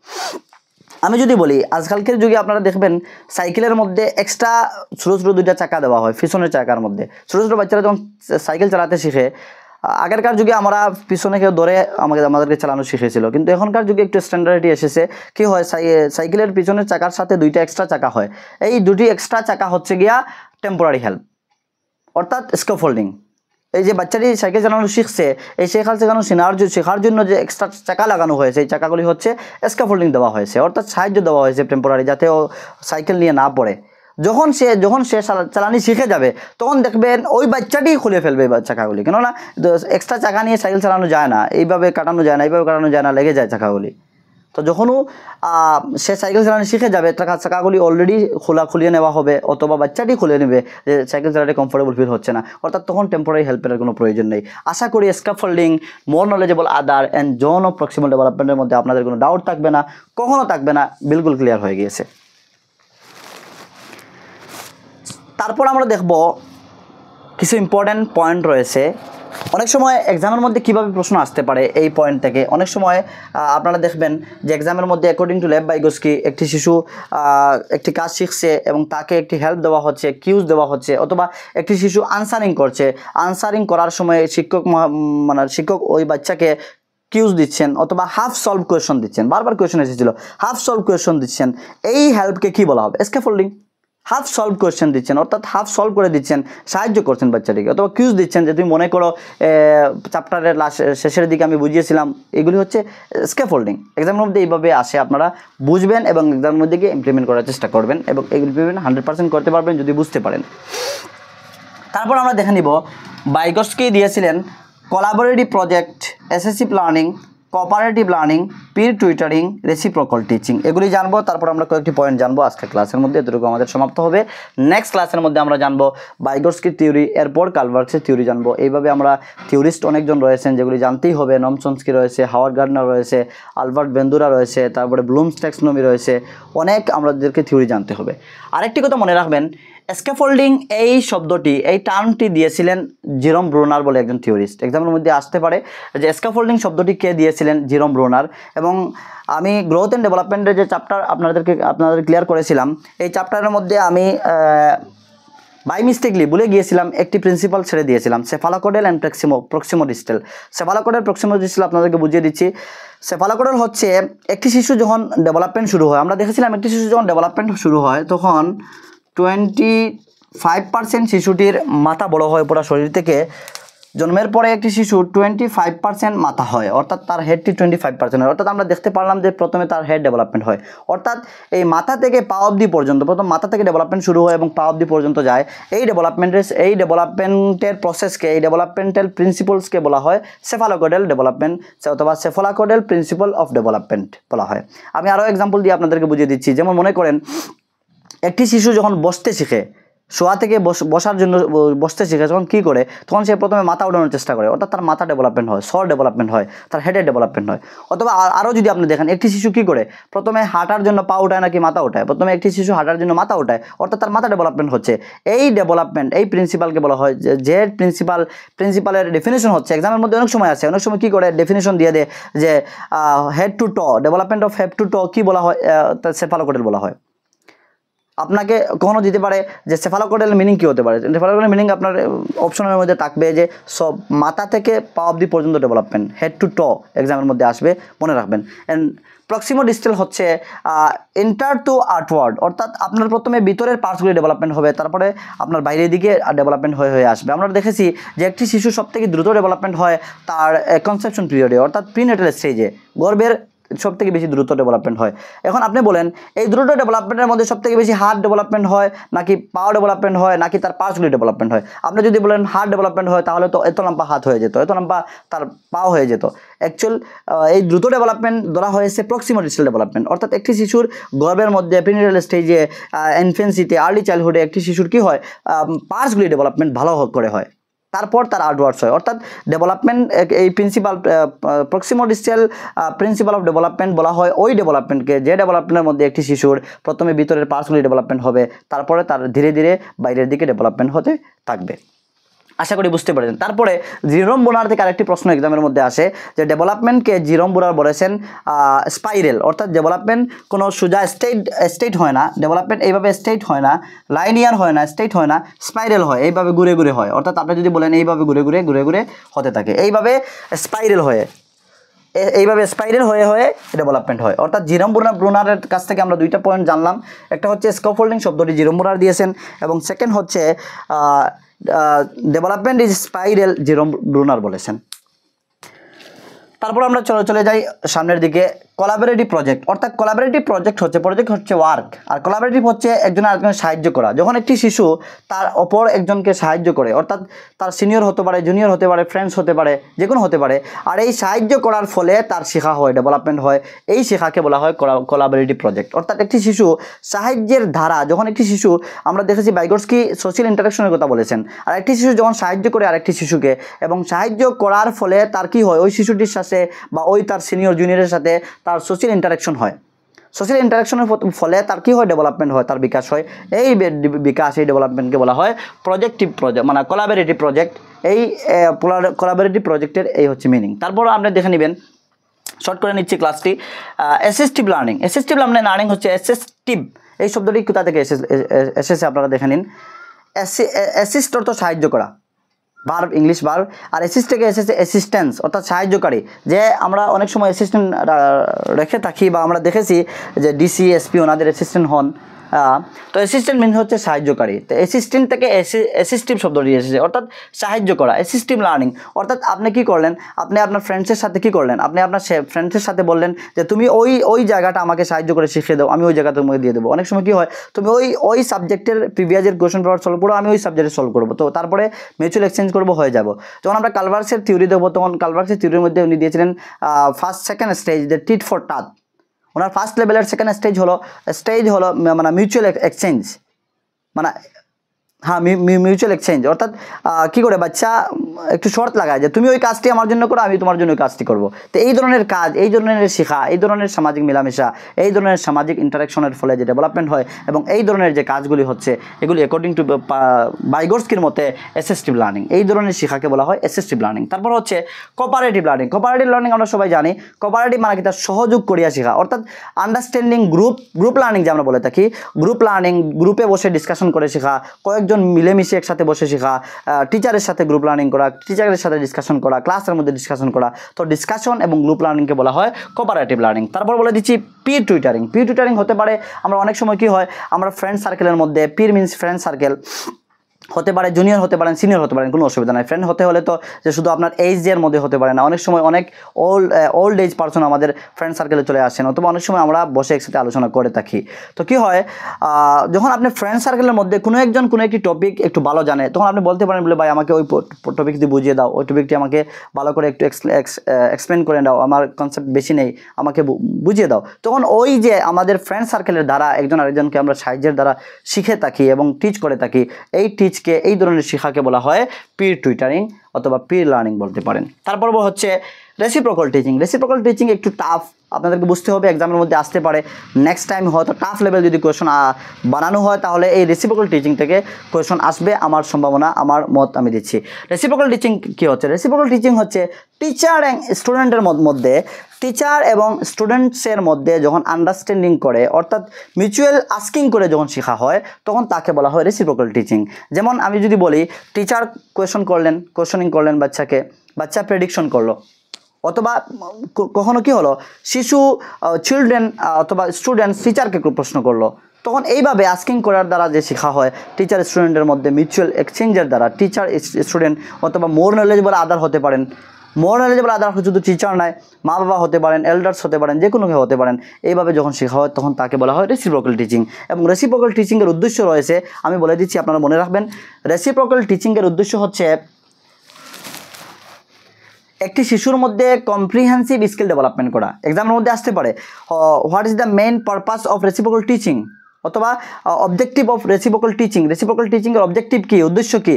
আমি যদি বলি, আজকালকের যুগে আপনারা দেখবেন সাইকেলের মধ্যে এক্সট্রা ছোটো ছোটো দুইটা চাকা দেওয়া হয় পিছনের চাকার মধ্যে। ছোটো ছোটো বাচ্চারা যখন সাইকেল চালাতে শিখে, আগেরকার যুগে আমরা পিছনে কেউ ধরে আমাদেরকে চালানো শিখেছিল, কিন্তু এখনকার যুগে একটু স্ট্যান্ডার্ডিটি এসেছে। কি হয়, সাইকেলের পিছনের চাকার সাথে দুইটা এক্সট্রা চাকা হয়। এই দুটি এক্সট্রা চাকা হচ্ছে গিয়া টেম্পোরারি হেল্প, অর্থাৎ স্ক্যাফোল্ডিং। এই যে বাচ্চাটি সাইকেল চালানো শিখছে, এই শেখার জন্য যে এক্সট্রা চাকা লাগানো হয়েছে, এই চাকাগুলি হচ্ছে স্ক্যাফোল্ডিং দেওয়া হয়েছে, অর্থাৎ সাহায্য দেওয়া হয়েছে টেম্পোরারি, যাতে ও সাইকেল নিয়ে না পড়ে। যখন সে চালানি শিখে যাবে, তখন দেখবেন ওই বাচ্চাটি খুলে ফেলবে চাকাগুলি, কেননা এক্সট্রা চাকা নিয়ে সাইকেল চালানো যায় না, এইভাবে কাটানো যায় না, লেগে যায় চাকাগুলি। তো যখনও সে সাইকেল চালানো শিখে যাবে, চাকাগুলি অলরেডি খুলিয়ে নেওয়া হবে, অথবা বাচ্চাটি খুলে নেবে যে সাইকেল চালাতে কমফোর্টেবল ফিল হচ্ছে না, অর্থাৎ তখন টেম্পোরারি হেল্পের কোনো প্রয়োজন নেই। আশা করি scaffolding, more knowledgeable other and zone of proximal ডেভেলপমেন্টের মধ্যে আপনাদের কোনো ডাউট থাকবে না, কখনো থাকবে না, বিলকুল ক্লিয়ার হয়ে গিয়েছে। তারপর আমরা দেখব কিছু ইম্পর্ট্যান্ট পয়েন্ট রয়েছে। অনেক সময় এক্সামের মধ্যে কীভাবে প্রশ্ন আসতে পারে এই পয়েন্ট থেকে। অনেক সময় আপনারা দেখবেন যে এক্সামের মধ্যে অ্যাকর্ডিং টু লেভ বাইগস্কি একটি শিশু একটি কাজ শিখছে এবং তাকে একটি হেল্প দেওয়া হচ্ছে, কিউজ দেওয়া হচ্ছে, অথবা একটি শিশু আনসারিং করছে, আনসারিং করার সময় শিক্ষক ওই বাচ্চাকে কিউজ দিচ্ছেন, অথবা হাফ সলভ কোয়েশন দিচ্ছেন, বারবার কোয়েশন এসেছিল, হাফ সলভ কোয়েশন দিচ্ছেন, এই হেল্পকে কী বলা হবে? স্ক্যাফোল্ডিং। হাফ সলভ কোয়েশ্চেন দিচ্ছেন, অর্থাৎ হাফ সলভ করে দিচ্ছেন, সাহায্য করছেন বাচ্চাটিকে, অথবা কিউজ দিচ্ছেন যে তুমি মনে করো চ্যাপ্টারের শেষের দিকে আমি বুঝিয়েছিলাম। এগুলি হচ্ছে স্ক্যাফোল্ডিং। এক্সামের মধ্যে এইভাবে আসে, আপনারা বুঝবেন এবং এক্সামের মধ্যে গিয়ে ইমপ্লিমেন্ট করার চেষ্টা করবেন, এবং ইমপ্লিমেন্ট 100% করতে পারবেন যদি বুঝতে পারেন। তারপর আমরা দেখে নিব, বাইগস্কি দিয়েছিলেন collaborative project, assisted learning, cooperative learning, peer tutoring, reciprocal teaching, এগুলি জানবো। তারপর আমরা কয়েকটি পয়েন্ট জানবো আজকের ক্লাসের মধ্যে। এতটুকু আমাদের সমাপ্ত হবে। নেক্সট ক্লাসের মধ্যে আমরা জানবো বাইগস্কির থিওরি, এরপর কার্ল মার্ক্সের থিওরি জানবো। এইভাবে আমরা থিওরিস্ট অনেকজন রয়েছেন যেগুলি জানতেই হবে। নম চমস্কি রয়েছে, হাওয়ার্ড গার্ডনার রয়েছে, আলবার্ট বেন্দুরা রয়েছে, তারপরে ব্লুমস ট্যাক্সোনমি রয়েছে, অনেক আমাদেরকে থিওরি জানতে হবে। আরেকটি কথা মনে রাখবেন, স্ক্যাফোল্ডিং এই শব্দটি, এই টার্মটি দিয়েছিলেন জেরম ব্রুনার বলে একজন থিওরিস্ট। এক্সামের মধ্যে আসতে পারে যে স্ক্যাফোল্ডিং শব্দটি কে দিয়েছিলেন? জেরম ব্রুনার। এবং আমি গ্রোথ অ্যান্ড ডেভেলপমেন্টের যে চ্যাপ্টার আপনাদের ক্লিয়ার করেছিলাম, এই চ্যাপ্টারের মধ্যে আমি বাই মিস্টেকলি ভুলে গিয়েছিলাম, একটি প্রিন্সিপাল ছেড়ে দিয়েছিলাম, সেফালোকোডাল অ্যান্ড প্রক্সিমোডিস্টাল। সেফালোকোডাল, প্রক্সিমোডিস্টাল আপনাদেরকে বুঝিয়ে দিচ্ছি। সেফালোকোডাল হচ্ছে একটি শিশু যখন ডেভেলপমেন্ট শুরু হয়, আমরা দেখেছিলাম একটি শিশু যখন ডেভেলপমেন্ট শুরু হয় তখন 25% শিশুটির মাথা বড় হয় পুরো শরীর থেকে, জন্মের পরে একটি শিশু 25% মাথা হয়, অর্থাৎ তার হেডটি 25% হয়। অর্থাৎ আমরা দেখতে পারলাম যে প্রথমে তার হেড ডেভেলপমেন্ট হয়, অর্থাৎ এই মাথা থেকে পা অবধি পর্যন্ত, প্রথম মাথা থেকে ডেভেলপমেন্ট শুরু হয় এবং পা অবধি পর্যন্ত যায়। এই ডেভেলপমেন্টের প্রসেসকে, এই ডেভেলপমেন্টাল প্রিন্সিপলসকে বলা হয় সেফালোকয়েডাল ডেভেলপমেন্ট অথবা সেফালোকয়েডাল প্রিন্সিপল অফ ডেভেলপমেন্ট বলা হয়। আমি আরও এক্সাম্পল দিয়ে আপনাদেরকে বুঝিয়ে দিচ্ছি। যেমন মনে করেন একটি শিশু যখন বসতে শিখে, শোয়া থেকে বসার জন্য বসতে শিখে, যখন কী করে, তখন সে প্রথমে মাথা উঠানোর চেষ্টা করে, অর্থাৎ তার মাথা ডেভেলপমেন্ট হয়, স্বর ডেভেলপমেন্ট হয়, তার হেডের ডেভেলপমেন্ট হয়। অথবা আরও যদি আপনি দেখেন একটি শিশু কী করে, প্রথমে হাঁটার জন্য পা উঠায় নাকি মাথা উঠায়, প্রথমে একটি শিশু হাঁটার জন্য মাথা উঠায়, অর্থাৎ তার মাথা ডেভেলপমেন্ট হচ্ছে। এই ডেভেলপমেন্ট, এই প্রিন্সিপালকে বলা হয় যে প্রিন্সিপালের ডেফিনেশন হচ্ছে, এক্সামের মধ্যে অনেক সময় আছে, অনেক সময় কী করে ডেফিনেশন দিয়ে দেয় যে হেড টু ট, ডেভেলপমেন্ট অফ হেড টু ট কী বলা হয়, সেফালোকয়েডাল বলা হয়। আপনাকে কখনো দিতে পারে যে সেফালোকয়েডাল মিনিং কী হতে পারে। সেফালোকয়েডাল মিনিং আপনার অপশনের মধ্যে থাকবে যে সব মাথা থেকে পা অবধি পর্যন্ত ডেভেলপমেন্ট, হেড টু ট এক্সামের মধ্যে আসবে, মনে রাখবেন। অ্যান্ড প্রক্সিমোডিস্টাল হচ্ছে ইন্টার টু আউটওয়ার্ড, অর্থাৎ আপনার প্রথমে ভিতরের পার্টসগুলি ডেভেলপমেন্ট হবে, তারপরে আপনার বাইরের দিকে ডেভেলপমেন্ট হয়ে আসবে। আমরা দেখেছি যে একটি শিশু সবথেকে দ্রুত ডেভেলপমেন্ট হয় তার কনসেপশন পিরিয়ডে, অর্থাৎ প্রিনেটাল স্টেজে, গর্ভের সব থেকে বেশি দ্রুত ডেভেলপমেন্ট হয়। এখন আপনি বলেন এই দ্রুত ডেভেলপমেন্টের মধ্যে সব থেকে বেশি হার্ট ডেভেলপমেন্ট হয় নাকি পাওয়ার ডেভেলপমেন্ট হয় নাকি তার পার্টসগুলি ডেভেলপমেন্ট হয়? আপনি যদি বলেন হার্ট ডেভেলপমেন্ট হয় তাহলে তো এত লম্বা হাত হয়ে যেত, এত লম্বা তার পাও হয়ে যেত। অ্যাকচুয়াল এই দ্রুত ডেভেলপমেন্ট ধরা হয়েছে প্রক্সিমোডিস্টাল ডেভেলপমেন্ট, অর্থাৎ একটি শিশুর গর্ভের মধ্যে প্রিনেটাল স্টেজে, ইনফেন্সিতে, আর্লি চাইল্ডহুডে একটি শিশুর কী হয়, পার্টসগুলি ডেভেলপমেন্ট ভালো করে হয়, তারপর তার আউটওয়ার্ডস হয়। অর্থাৎ ডেভেলপমেন্ট, এই প্রিন্সিপাল প্রক্সিমোডিস্টাল প্রিন্সিপাল অফ ডেভেলপমেন্ট বলা হয় ওই ডেভেলপমেন্টকে, যে ডেভেলপমেন্টের মধ্যে একটি শিশুর প্রথমে ভিতরের পার্টসগুলি ডেভেলপমেন্ট হবে, তারপরে তার ধীরে ধীরে বাইরের দিকে ডেভেলপমেন্ট হতে থাকবে। আশা করি বুঝতে পেরেছেন। তারপরে জিরোম বোনার থেকে আরেকটি প্রশ্ন এক্সামের মধ্যে আসে যে ডেভেলপমেন্টকে জিরোম বোনার বলেছেন স্পাইরেল, অর্থাৎ ডেভেলপমেন্ট কোনো সোজা স্টেট হয় না, ডেভেলপমেন্ট এইভাবে স্টেট হয় না, লাইনিয়ার হয় না, স্টেট হয় না, স্পাইরেল হয়, এইভাবে ঘুরে ঘুরে হয়। অর্থাৎ আপনি যদি বলেন এইভাবে ঘুরে ঘুরে ঘুরে ঘুরে হতে থাকে, এইভাবে স্পাইরেল হয়ে, এইভাবে স্পাইরাল হয়ে হয়ে ডেভেলপমেন্ট হয়। অর্থাৎ জিরোম ব্রুনারের কাছ থেকে আমরা দুইটা পয়েন্ট জানলাম। একটা হচ্ছে স্ক্যাফোল্ডিং শব্দটি জিরোম ব্রুনার দিয়েছেন, এবং সেকেন্ড হচ্ছে ডেভেলপমেন্ট ইজ স্পাইরাল, জিরোম ব্রুনার বলেছেন। তারপর আমরা চলে যাই সামনের দিকে। কোলাবোরেটিভ প্রজেক্ট, অর্থাৎ কোলাবোরেটিভ প্রজেক্ট হচ্ছে ওয়ার্ক, আর কোলাবোরেটিভ হচ্ছে একজন আরেকজনের সাহায্য করা। যখন একটি শিশু তার অপর একজনকে সাহায্য করে, অর্থাৎ তার সিনিয়র হতে পারে, জুনিয়র হতে পারে, ফ্রেন্ডস হতে পারে, যে কোনো হতে পারে, আর এই সাহায্য করার ফলে তার শেখা হয়, ডেভেলপমেন্ট হয়, এই শেখাকে বলা হয় কোলাবোরেটিভ প্রজেক্ট। অর্থাৎ একটি শিশু সাহায্যের ধারা, যখন একটি শিশু, আমরা দেখেছি ভাইগোটস্কি সোশ্যাল ইন্টারাকশনের কথা বলেছেন, আর একটি শিশু যখন সাহায্য করে আরেকটি শিশুকে, এবং সাহায্য করার ফলে তার কি হয়, ওই শিশুটির সাথে বা ওই তার সিনিয়র জুনিয়রের সাথে তার সোশ্যাল ইন্টারাকশন হয়, সোশ্যাল ইন্টারাকশনের ফলে তার কী হয়, ডেভেলপমেন্ট হয়, তার বিকাশ হয়। এই বিকাশ, এই ডেভেলপমেন্টকে বলা হয় প্রজেক্ট, মানে কোলাবোরেটিভ প্রজেক্ট। এই কোলাবোরেটিভ প্রজেক্টের এই হচ্ছে মিনিং। তারপর আপনি দেখে নেবেন, শর্ট করে নিচ্ছি ক্লাসটি। অ্যাসিস্টিভ লার্নিং হচ্ছে অ্যাসিস্টিভ, এই শব্দটি কোথা থেকে এসেছে আপনারা দেখে নিন। অ্যাসিস্ট অর্থ সাহায্য করা, ভার্ব, ইংলিশ ভার্ব, আর অ্যাসিস্ট থেকে এসেছে অ্যাসিস্ট্যান্স, অর্থাৎ সাহায্যকারী। যে আমরা অনেক সময় অ্যাসিস্ট্যান্ট রেখে থাকি, বা আমরা দেখেছি যে ডিসি, এসপি ওনাদের অ্যাসিস্ট্যান্ট হন। তো অ্যাসিস্ট্যান্ট মিন হচ্ছে সাহায্যকারী। তো অ্যাসিস্ট্যান্ট থেকে অ্যাসিস্টিভ শব্দটি এসেছে, অর্থাৎ সাহায্য করা, অ্যাসিস্টিভ লার্নিং। অর্থাৎ আপনি কী করলেন, আপনি আপনার ফ্রেন্ডসের সাথে কী করলেন, আপনি আপনার ফ্রেন্ডসের সাথে বললেন যে তুমি ওই জায়গাটা আমাকে সাহায্য করে শিখিয়ে দাও, আমি ওই জায়গাটা তোমাকে দিয়ে দেবো। অনেক সময় কী হয়, তুমি ওই সাবজেক্টের প্রিভিয়াসের কোয়েশ্চন পেপার সলভ করো, আমি ওই সাবজেক্টে সলভ করবো, তো তারপরে মিউচুয়াল এক্সচেঞ্জ করবো, হয়ে যাবো। যখন আমরা কালভার্সের থিওরি দেবো, তখন কালভার্সের থিওরির মধ্যে উনি দিয়েছিলেন first second stage, the tit for tat. ওনার ফার্স্ট লেভেলের সেকেন্ড স্টেজ হলো মানে মিউচুয়াল এক্সচেঞ্জ, মানে হ্যাঁ মিউচুয়াল এক্সচেঞ্জ। অর্থাৎ কী করে বাচ্চা একটু শর্ত লাগায় যে তুমি ওই কাজটি আমার জন্য করো, আমি তোমার জন্য ওই কাজটি করবো। তো এই ধরনের কাজ, এই ধরনের শেখা, এই ধরনের সামাজিক মেলামেশা, এই ধরনের সামাজিক ইন্টারাকশনের ফলে যে ডেভেলপমেন্ট হয়, এবং এই ধরনের যে কাজগুলি হচ্ছে, এগুলি অ্যাকর্ডিং টু ভাইগোটস্কির মতে অ্যাসিস্টিভ লার্নিং, এই ধরনের শেখাকে বলা হয় অ্যাসিস্টিভ লার্নিং। তারপর হচ্ছে কোঅপারেটিভ লার্নিং। আমরা সবাই জানি কোঅপারেটিভ মানে কি, তার সহযোগ করিয়া শেখা, অর্থাৎ আন্ডারস্ট্যান্ডিং গ্রুপ লার্নিং যে আমরা বলে থাকি, গ্রুপ লার্নিং, গ্রুপে বসে ডিসকাশন করে শেখা, কয়েকজন মিলেমিশে একসাথে বসে শেখা, টিচারের সাথে গ্রুপ লার্নিং করা, টিচারের সাথে ডিসকাশন করা, ক্লাসের মধ্যে ডিসকাশন করা। তো ডিসকাশন এবং গ্রুপ লার্নিংকে বলা হয় কোঅপারেটিভ লার্নিং। তারপর বলে দিচ্ছি পিয়ার টিউটারিং হতে পারে, আমরা অনেক সময় কি হয়, আমরা ফ্রেন্ড সার্কেলের মধ্যে, পিয়ার মিনস ফ্রেন্ড সার্কেল, হতে পারে, জুনিয়র হতে পারেন, সিনিয়র হতে পারেন, কোনো অসুবিধা নাই। ফ্রেন্ড হতে হলে তো যে শুধু আপনার এইজের মধ্যে হতে পারে না, অনেক সময় অনেক ওল্ড এজ পার্সন আমাদের ফ্রেন্ড সার্কেলে চলে আসেন, অথবা অনেক সময় আমরা বসে একসাথে আলোচনা করে থাকি। তো কি হয়, যখন আপনি ফ্রেন্ড সার্কেলের মধ্যে কোনো একজন কোনো একটি টপিক একটু ভালো জানে, তখন আপনি বলতে পারেন বলে ভাই আমাকে ওই টপিকটি বুঝিয়ে দাও, ওই টপিকটি আমাকে ভালো করে একটু এক্সপ্লেন করে দাও, আমার কনসেপ্ট বেশি নেই, আমাকে বুঝিয়ে দাও। তখন ওই যে আমাদের ফ্রেন্ড সার্কেলের দ্বারা একজন আরেকজনকে আমরা সাহায্যের দ্বারা শিখে থাকি এবং টিচ করে থাকি, এই ধরনের শিক্ষাকে বলা হয় পিয়ার টিউটারিং অথবা পিয়ার লার্নিং বলতে পারেন। তারপর হচ্ছে রেসিপ্রোকাল টিচিং। রেসিপ্রোকাল টিচিং একটু টাফ, আপনাদেরকে বুঝতে হবে, এক্সামের মধ্যে আসতে পারে। নেক্সট টাইম হয়তো টাফ লেভেল যদি কোয়েশন বানানো হয়, তাহলে এই রেসিপ্রোকাল টিচিং থেকে কোয়েশন আসবে, আমার সম্ভাবনা, আমার মত আমি দিচ্ছি। রেসিপ্রোকাল টিচিং কী হচ্ছে? রেসিপ্রোকাল টিচিং হচ্ছে টিচার অ্যান্ড স্টুডেন্টের মধ্যে, টিচার এবং স্টুডেন্টসের মধ্যে যখন আন্ডারস্ট্যান্ডিং করে, অর্থাৎ মিউচুয়াল আস্কিং করে যখন শেখা হয়, তখন তাকে বলা হয় রেসিপ্রোকাল টিচিং। যেমন আমি যদি বলি, টিচার কোয়েশনিং করলেন বাচ্চাকে, বাচ্চা প্রেডিকশন করলো, অথবা কখনো কি হলো, চিলড্রেন অথবা স্টুডেন্টস টিচারকে প্রশ্ন করলো, তখন এইভাবে আস্কিং করার দ্বারা যে শেখা হয়, টিচার স্টুডেন্টের মধ্যে মিউচুয়াল এক্সচেঞ্জের দ্বারা, টিচার স্টুডেন্ট অথবা মোর নলেজেবল আদার হতে পারেন, মোর নলেজেবল আদার শুধু টিচার নয়, মা বাবা হতে পারেন, এল্ডার্স হতে পারেন, যে কোনো কেউ হতে পারেন, এইভাবে যখন শেখা হয় তখন তাকে বলা হয় রেসিপ্রোকাল টিচিং। এবং রেসিপ্রোকাল টিচিংয়ের উদ্দেশ্য রয়েছে, আমি বলে দিচ্ছি, আপনারা মনে রাখবেন। রেসিপ্রোকাল টিচিংয়ের উদ্দেশ্য হচ্ছে একটি শিশুর মধ্যে কম্প্রিহেন্সিভ স্কিল ডেভেলপমেন্ট করা। এক্সামের মধ্যে আসতে পারে, what is the main purpose of reciprocal teaching, অথবা objective of reciprocal teaching. Reciprocal টিচিংয়ের অবজেক্টিভ কী, উদ্দেশ্য কী?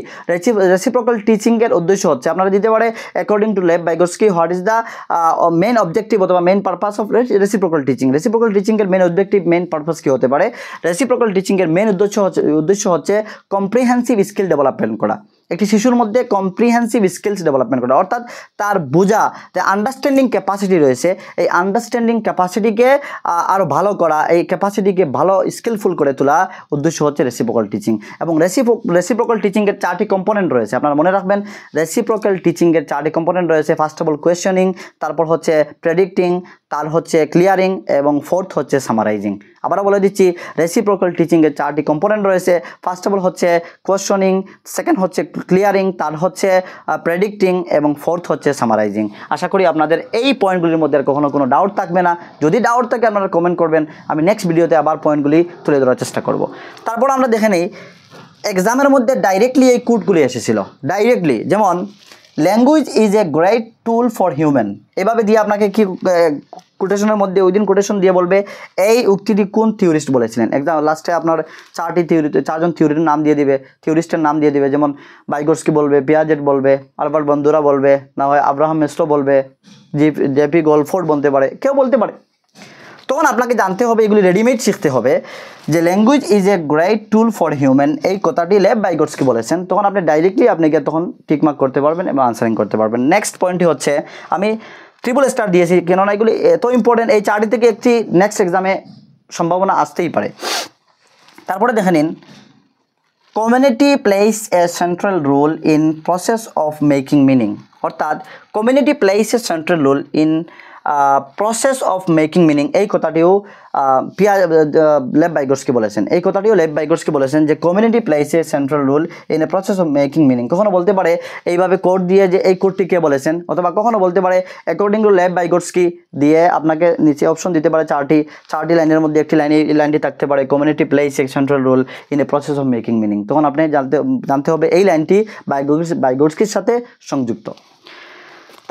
রেসিপ্রোকাল টিচিংয়ের উদ্দেশ্য হচ্ছে, আপনারা দিতে পারে according to Lev Vygotsky, what is the main objective অথবা main purpose of reciprocal teaching. Reciprocal টিচিংয়ের মেইন অবজেক্টিভ, মেইন পারপাস কী হতে পারে? রেসিপ্রোকাল টিচিংয়ের মেইন উদ্দেশ্য হচ্ছে কম্প্রিহেন্সিভ স্কিল ডেভেলপমেন্ট করা, একটি শিশুর মধ্যে কম্প্রিহেন্সিভ স্কিলস ডেভেলপমেন্ট করা, অর্থাৎ তার বোঝা, যে আন্ডারস্ট্যান্ডিং ক্যাপাসিটি রয়েছে, এই আন্ডারস্ট্যান্ডিং ক্যাপাসিটিকে আরও ভালো করা, এই ক্যাপাসিটিকে ভালো স্কিলফুল করে তোলা উদ্দেশ্য হচ্ছে রেসিপ্রোকাল টিচিং। এবং রেসিপ্রোকাল টিচিংয়ের 4টি কম্পোনেন্ট রয়েছে, আপনারা মনে রাখবেন। রেসিপ্রোকাল টিচিংয়ের 4টি কম্পোনেন্ট রয়েছে। ফার্স্ট অফ অল কোয়েশ্চনিং, তারপর হচ্ছে প্রেডিক্টিং, তার হচ্ছে ক্লিয়ারিং, এবং ফোর্থ হচ্ছে সামারাইজিং। আবারও বলে দিচ্ছি, রেসিপ্রোকাল টিচিংয়ের 4টি কম্পোনেন্ট রয়েছে। ফার্স্ট অফ অল হচ্ছে কোয়েশ্চনিং, সেকেন্ড হচ্ছে ক্লিয়ারিং, তার হচ্ছে প্রেডিক্টিং, এবং ফোর্থ হচ্ছে সামারাইজিং। আশা করি আপনাদের এই পয়েন্টগুলির মধ্যে আর কখনো কোনো ডাউট থাকবে না। যদি ডাউট থাকে আপনারা কমেন্ট করবেন, আমি নেক্সট ভিডিওতে আবার পয়েন্টগুলি তুলে ধরার চেষ্টা করব। তারপর আমরা দেখে নিই, এক্সামের মধ্যে ডাইরেক্টলি এই কোডগুলি এসেছিল, ডাইরেক্টলি, যেমন language is a great tool for human, এভাবে দিয়ে আপনাকে কি কোটেশনের মধ্যে ওই দিন কোটেশন দিয়ে বলবে এই উক্তিটি কোন থিওরিস্ট বলেছিলেন। একদম লাস্টে আপনার 4জন থিওরির নাম দিয়ে দিবে, থিওরিস্টের নাম দিয়ে দিবে, যেমন বাইগোস্কি বলবে, পিয়াজেট বলবে, আলবার্ট বান্দুরা বলবে, না হয় আব্রাহাম মাসলো বলবে, জেপি গলফোর্ড বলতে পারে, কেউ বলতে পারে। তখন আপনাকে জানতে হবে, এগুলি রেডিমেড শিখতে হবে, যে language is a great tool for human, এই কথাটি লেভ বাইগোস্কি বলেছেন। তখন আপনি ডাইরেক্টলি আপনাকে তখন টিকমার্ক করতে পারবেন এবং আনসারিং করতে পারবেন। নেক্সট পয়েন্টটি হচ্ছে, আমি ট্রিপল স্টার দিয়েছি, কেননা এগুলি এত ইম্পর্টেন্ট, এই 4টি থেকে একটি নেক্সট এক্সামে সম্ভাবনা আসতেই পারে। তারপরে দেখে নিন, community place a central role in process of making meaning, অর্থাৎ community place a central role in process of making meaning, এই কথাটিও লেভ বাইগোস্কি বলেছেন। এই কথাটিও লেভ বাইগোস্কি বলেছেন যে community place a central role in a process of making meaning. কখনো বলতে পারে এইভাবে কোড দিয়ে যে এই কোডটি কে বলেছেন, অথবা কখনো বলতে পারে অ্যাকর্ডিং টু লেভ বাইগোস্কি দিয়ে আপনাকে নিচে অপশন দিতে পারে 4টি লাইনের মধ্যে একটি লাইনটি থাকতে পারে community place a central role in a process of making meaning. তখন আপনি জানতে হবে এই লাইনটি বাইগোস্কির সাথে সংযুক্ত।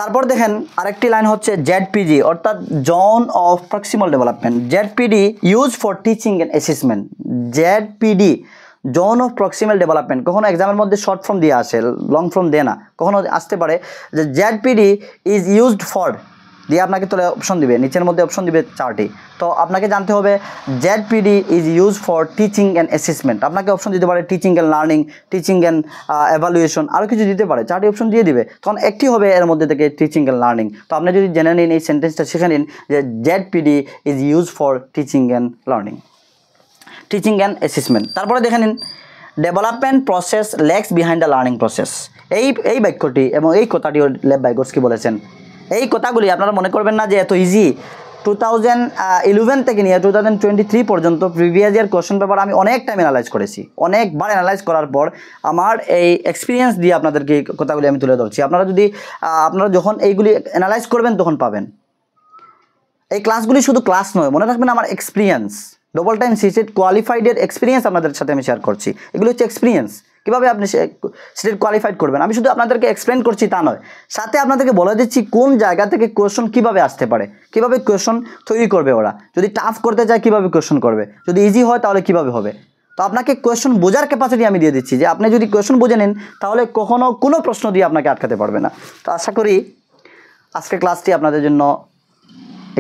তারপর দেখেন আরেকটি লাইন হচ্ছে ZPD, অর্থাৎ zone of proximal development. ZPD use for teaching and assessment. ZPD zone of proximal development, কখনো এক্সামের মধ্যে শর্ট ফর্ম দিয়ে আসে, লং ফর্ম দেয় না। কখনো আসতে পারে যে ZPD ইজ ইউজড ফর দিয়ে আপনাকে তোলে অপশন দিবে, নিচের মধ্যে অপশন দিবে 4টি। তো আপনাকে জানতে হবে ZPD is use for teaching and assessment. আপনাকে অপশন দিতে পারে teaching and learning, teaching and evaluation, আরও কিছু দিতে পারে, 4টি অপশন দিয়ে দিবে। তখন একটি হবে এর মধ্যে থেকে টিচিং অ্যান্ড লার্নিং। তো আপনি যদি জেনে নিন, এই সেন্টেন্সটা শিখে নিন যে ZPD is use for teaching and learning, teaching and assessment. তারপরে দেখে নিন, development process lakhs behind the learning process. এই বাক্যটি এবং এই কথাটিও লেভ বাইগোস্কি বলেছেন। এই কথাগুলি আপনারা মনে করবেন না যে এত ইজি, 2011 থেকে নিয়ে 2023 পর্যন্ত প্রিভিয়াস ইয়ার কোশ্চেন পেপার আমি অনেক টাইম অ্যানালাইজ করেছি। অনেকবার অ্যানালাইজ করার পর আমার এই এক্সপিরিয়েন্স দিয়ে আপনাদেরকে এই কথাগুলি আমি তুলে ধরছি। আপনারা যদি আপনারা যখন এইগুলি অ্যানালাইজ করবেন তখন পাবেন। এই ক্লাসগুলি শুধু ক্লাস নয়, মনে রাখবেন আমার এক্সপিরিয়েন্স, ডবল টাইম সিটেট কোয়ালিফাইডের এক্সপিরিয়েন্স আপনাদের সাথে আমি শেয়ার করছি। এগুলো হচ্ছে এক্সপিরিয়েন্স, কীভাবে আপনি সিটেট কোয়ালিফাইড করবেন। আমি শুধু আপনাদেরকে এক্সপ্লেন করছি তা নয়, সাথে আপনাদেরকে বলে দিচ্ছি কোন জায়গা থেকে কোয়েশন কীভাবে আসতে পারে, কীভাবে কোয়েশন তৈরি করবে ওরা, যদি টাফ করতে চায় কীভাবে কোয়েশন করবে, যদি ইজি হয় তাহলে কীভাবে হবে। তো আপনাকে কোয়েশন বোঝার ক্যাপাসিটি আমি দিয়ে দিচ্ছি, যে আপনি যদি কোয়েশন বুঝে নেন তাহলে কখনো কোনো প্রশ্ন দিয়ে আপনাকে আটকাতে পারবে না। তো আশা করি আজকের ক্লাসটি আপনাদের জন্য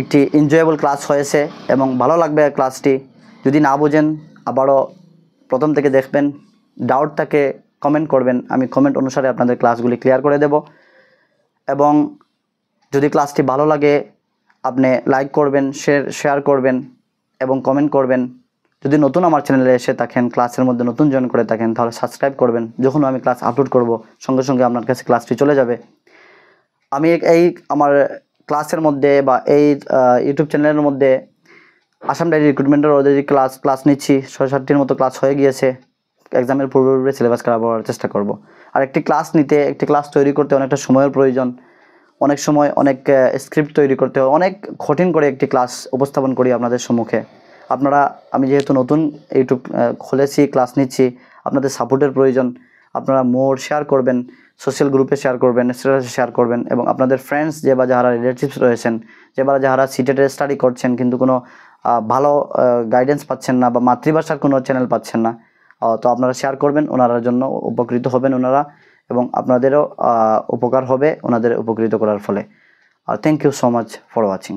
একটি এনজয়েবল ক্লাস হয়েছে এবং ভালো লাগবে ক্লাসটি। যদি না বোঝেন আবারও প্রথম থেকে দেখবেন, ডাউট থাকে কমেন্ট করবেন, আমি কমেন্ট অনুসারে আপনাদের ক্লাসগুলি ক্লিয়ার করে দেব। এবং যদি ক্লাসটি ভালো লাগে আপনি লাইক করবেন, শেয়ার করবেন এবং কমেন্ট করবেন। যদি নতুন আমার চ্যানেলে এসে থাকেন, ক্লাসের মধ্যে নতুন জয়েন করে থাকেন, তাহলে সাবস্ক্রাইব করবেন। যখন আমি ক্লাস আপলোড করব সঙ্গে সঙ্গে আপনার কাছে ক্লাসটি চলে যাবে। আমি এই আমার ক্লাসের মধ্যে বা এই ইউটিউব চ্যানেলের মধ্যে আসাম ডায়েরি রিক্রুটমেন্টের অলরেডি ক্লাস নিচ্ছি, 6-7টির মতো ক্লাস হয়ে গিয়েছে। এক্সামের পূর্বে সিলেবাস করার চেষ্টা করব। আর একটি ক্লাস নিতে, একটি ক্লাস তৈরি করতে অনেকটা সময়ের প্রয়োজন, অনেক সময় অনেক স্ক্রিপ্ট তৈরি করতে হয়, অনেক কঠিন করে একটি ক্লাস উপস্থাপন করি আপনাদের সম্মুখে। আপনারা, আমি যেহেতু নতুন ইউটিউব খুলেছি, ক্লাস নিচ্ছি, আপনাদের সাপোর্টের প্রয়োজন। আপনারা মোর শেয়ার করবেন, সোশ্যাল গ্রুপে শেয়ার করবেন, স্ট্যাটাসে শেয়ার করবেন এবং আপনাদের ফ্রেন্ডস যে বা যারা রিলেটিভস রয়েছেন, যারা সিটেটে স্টাডি করছেন কিন্তু কোনো ভালো গাইডেন্স পাচ্ছেন না বা মাতৃভাষার কোনো চ্যানেল পাচ্ছেন না, তো আপনারা শেয়ার করবেন, ওনার জন্য উপকৃত হবেন ওনারা, এবং আপনাদেরও উপকার হবে ওনাদের উপকৃত করার ফলে। Thank you so much for watching.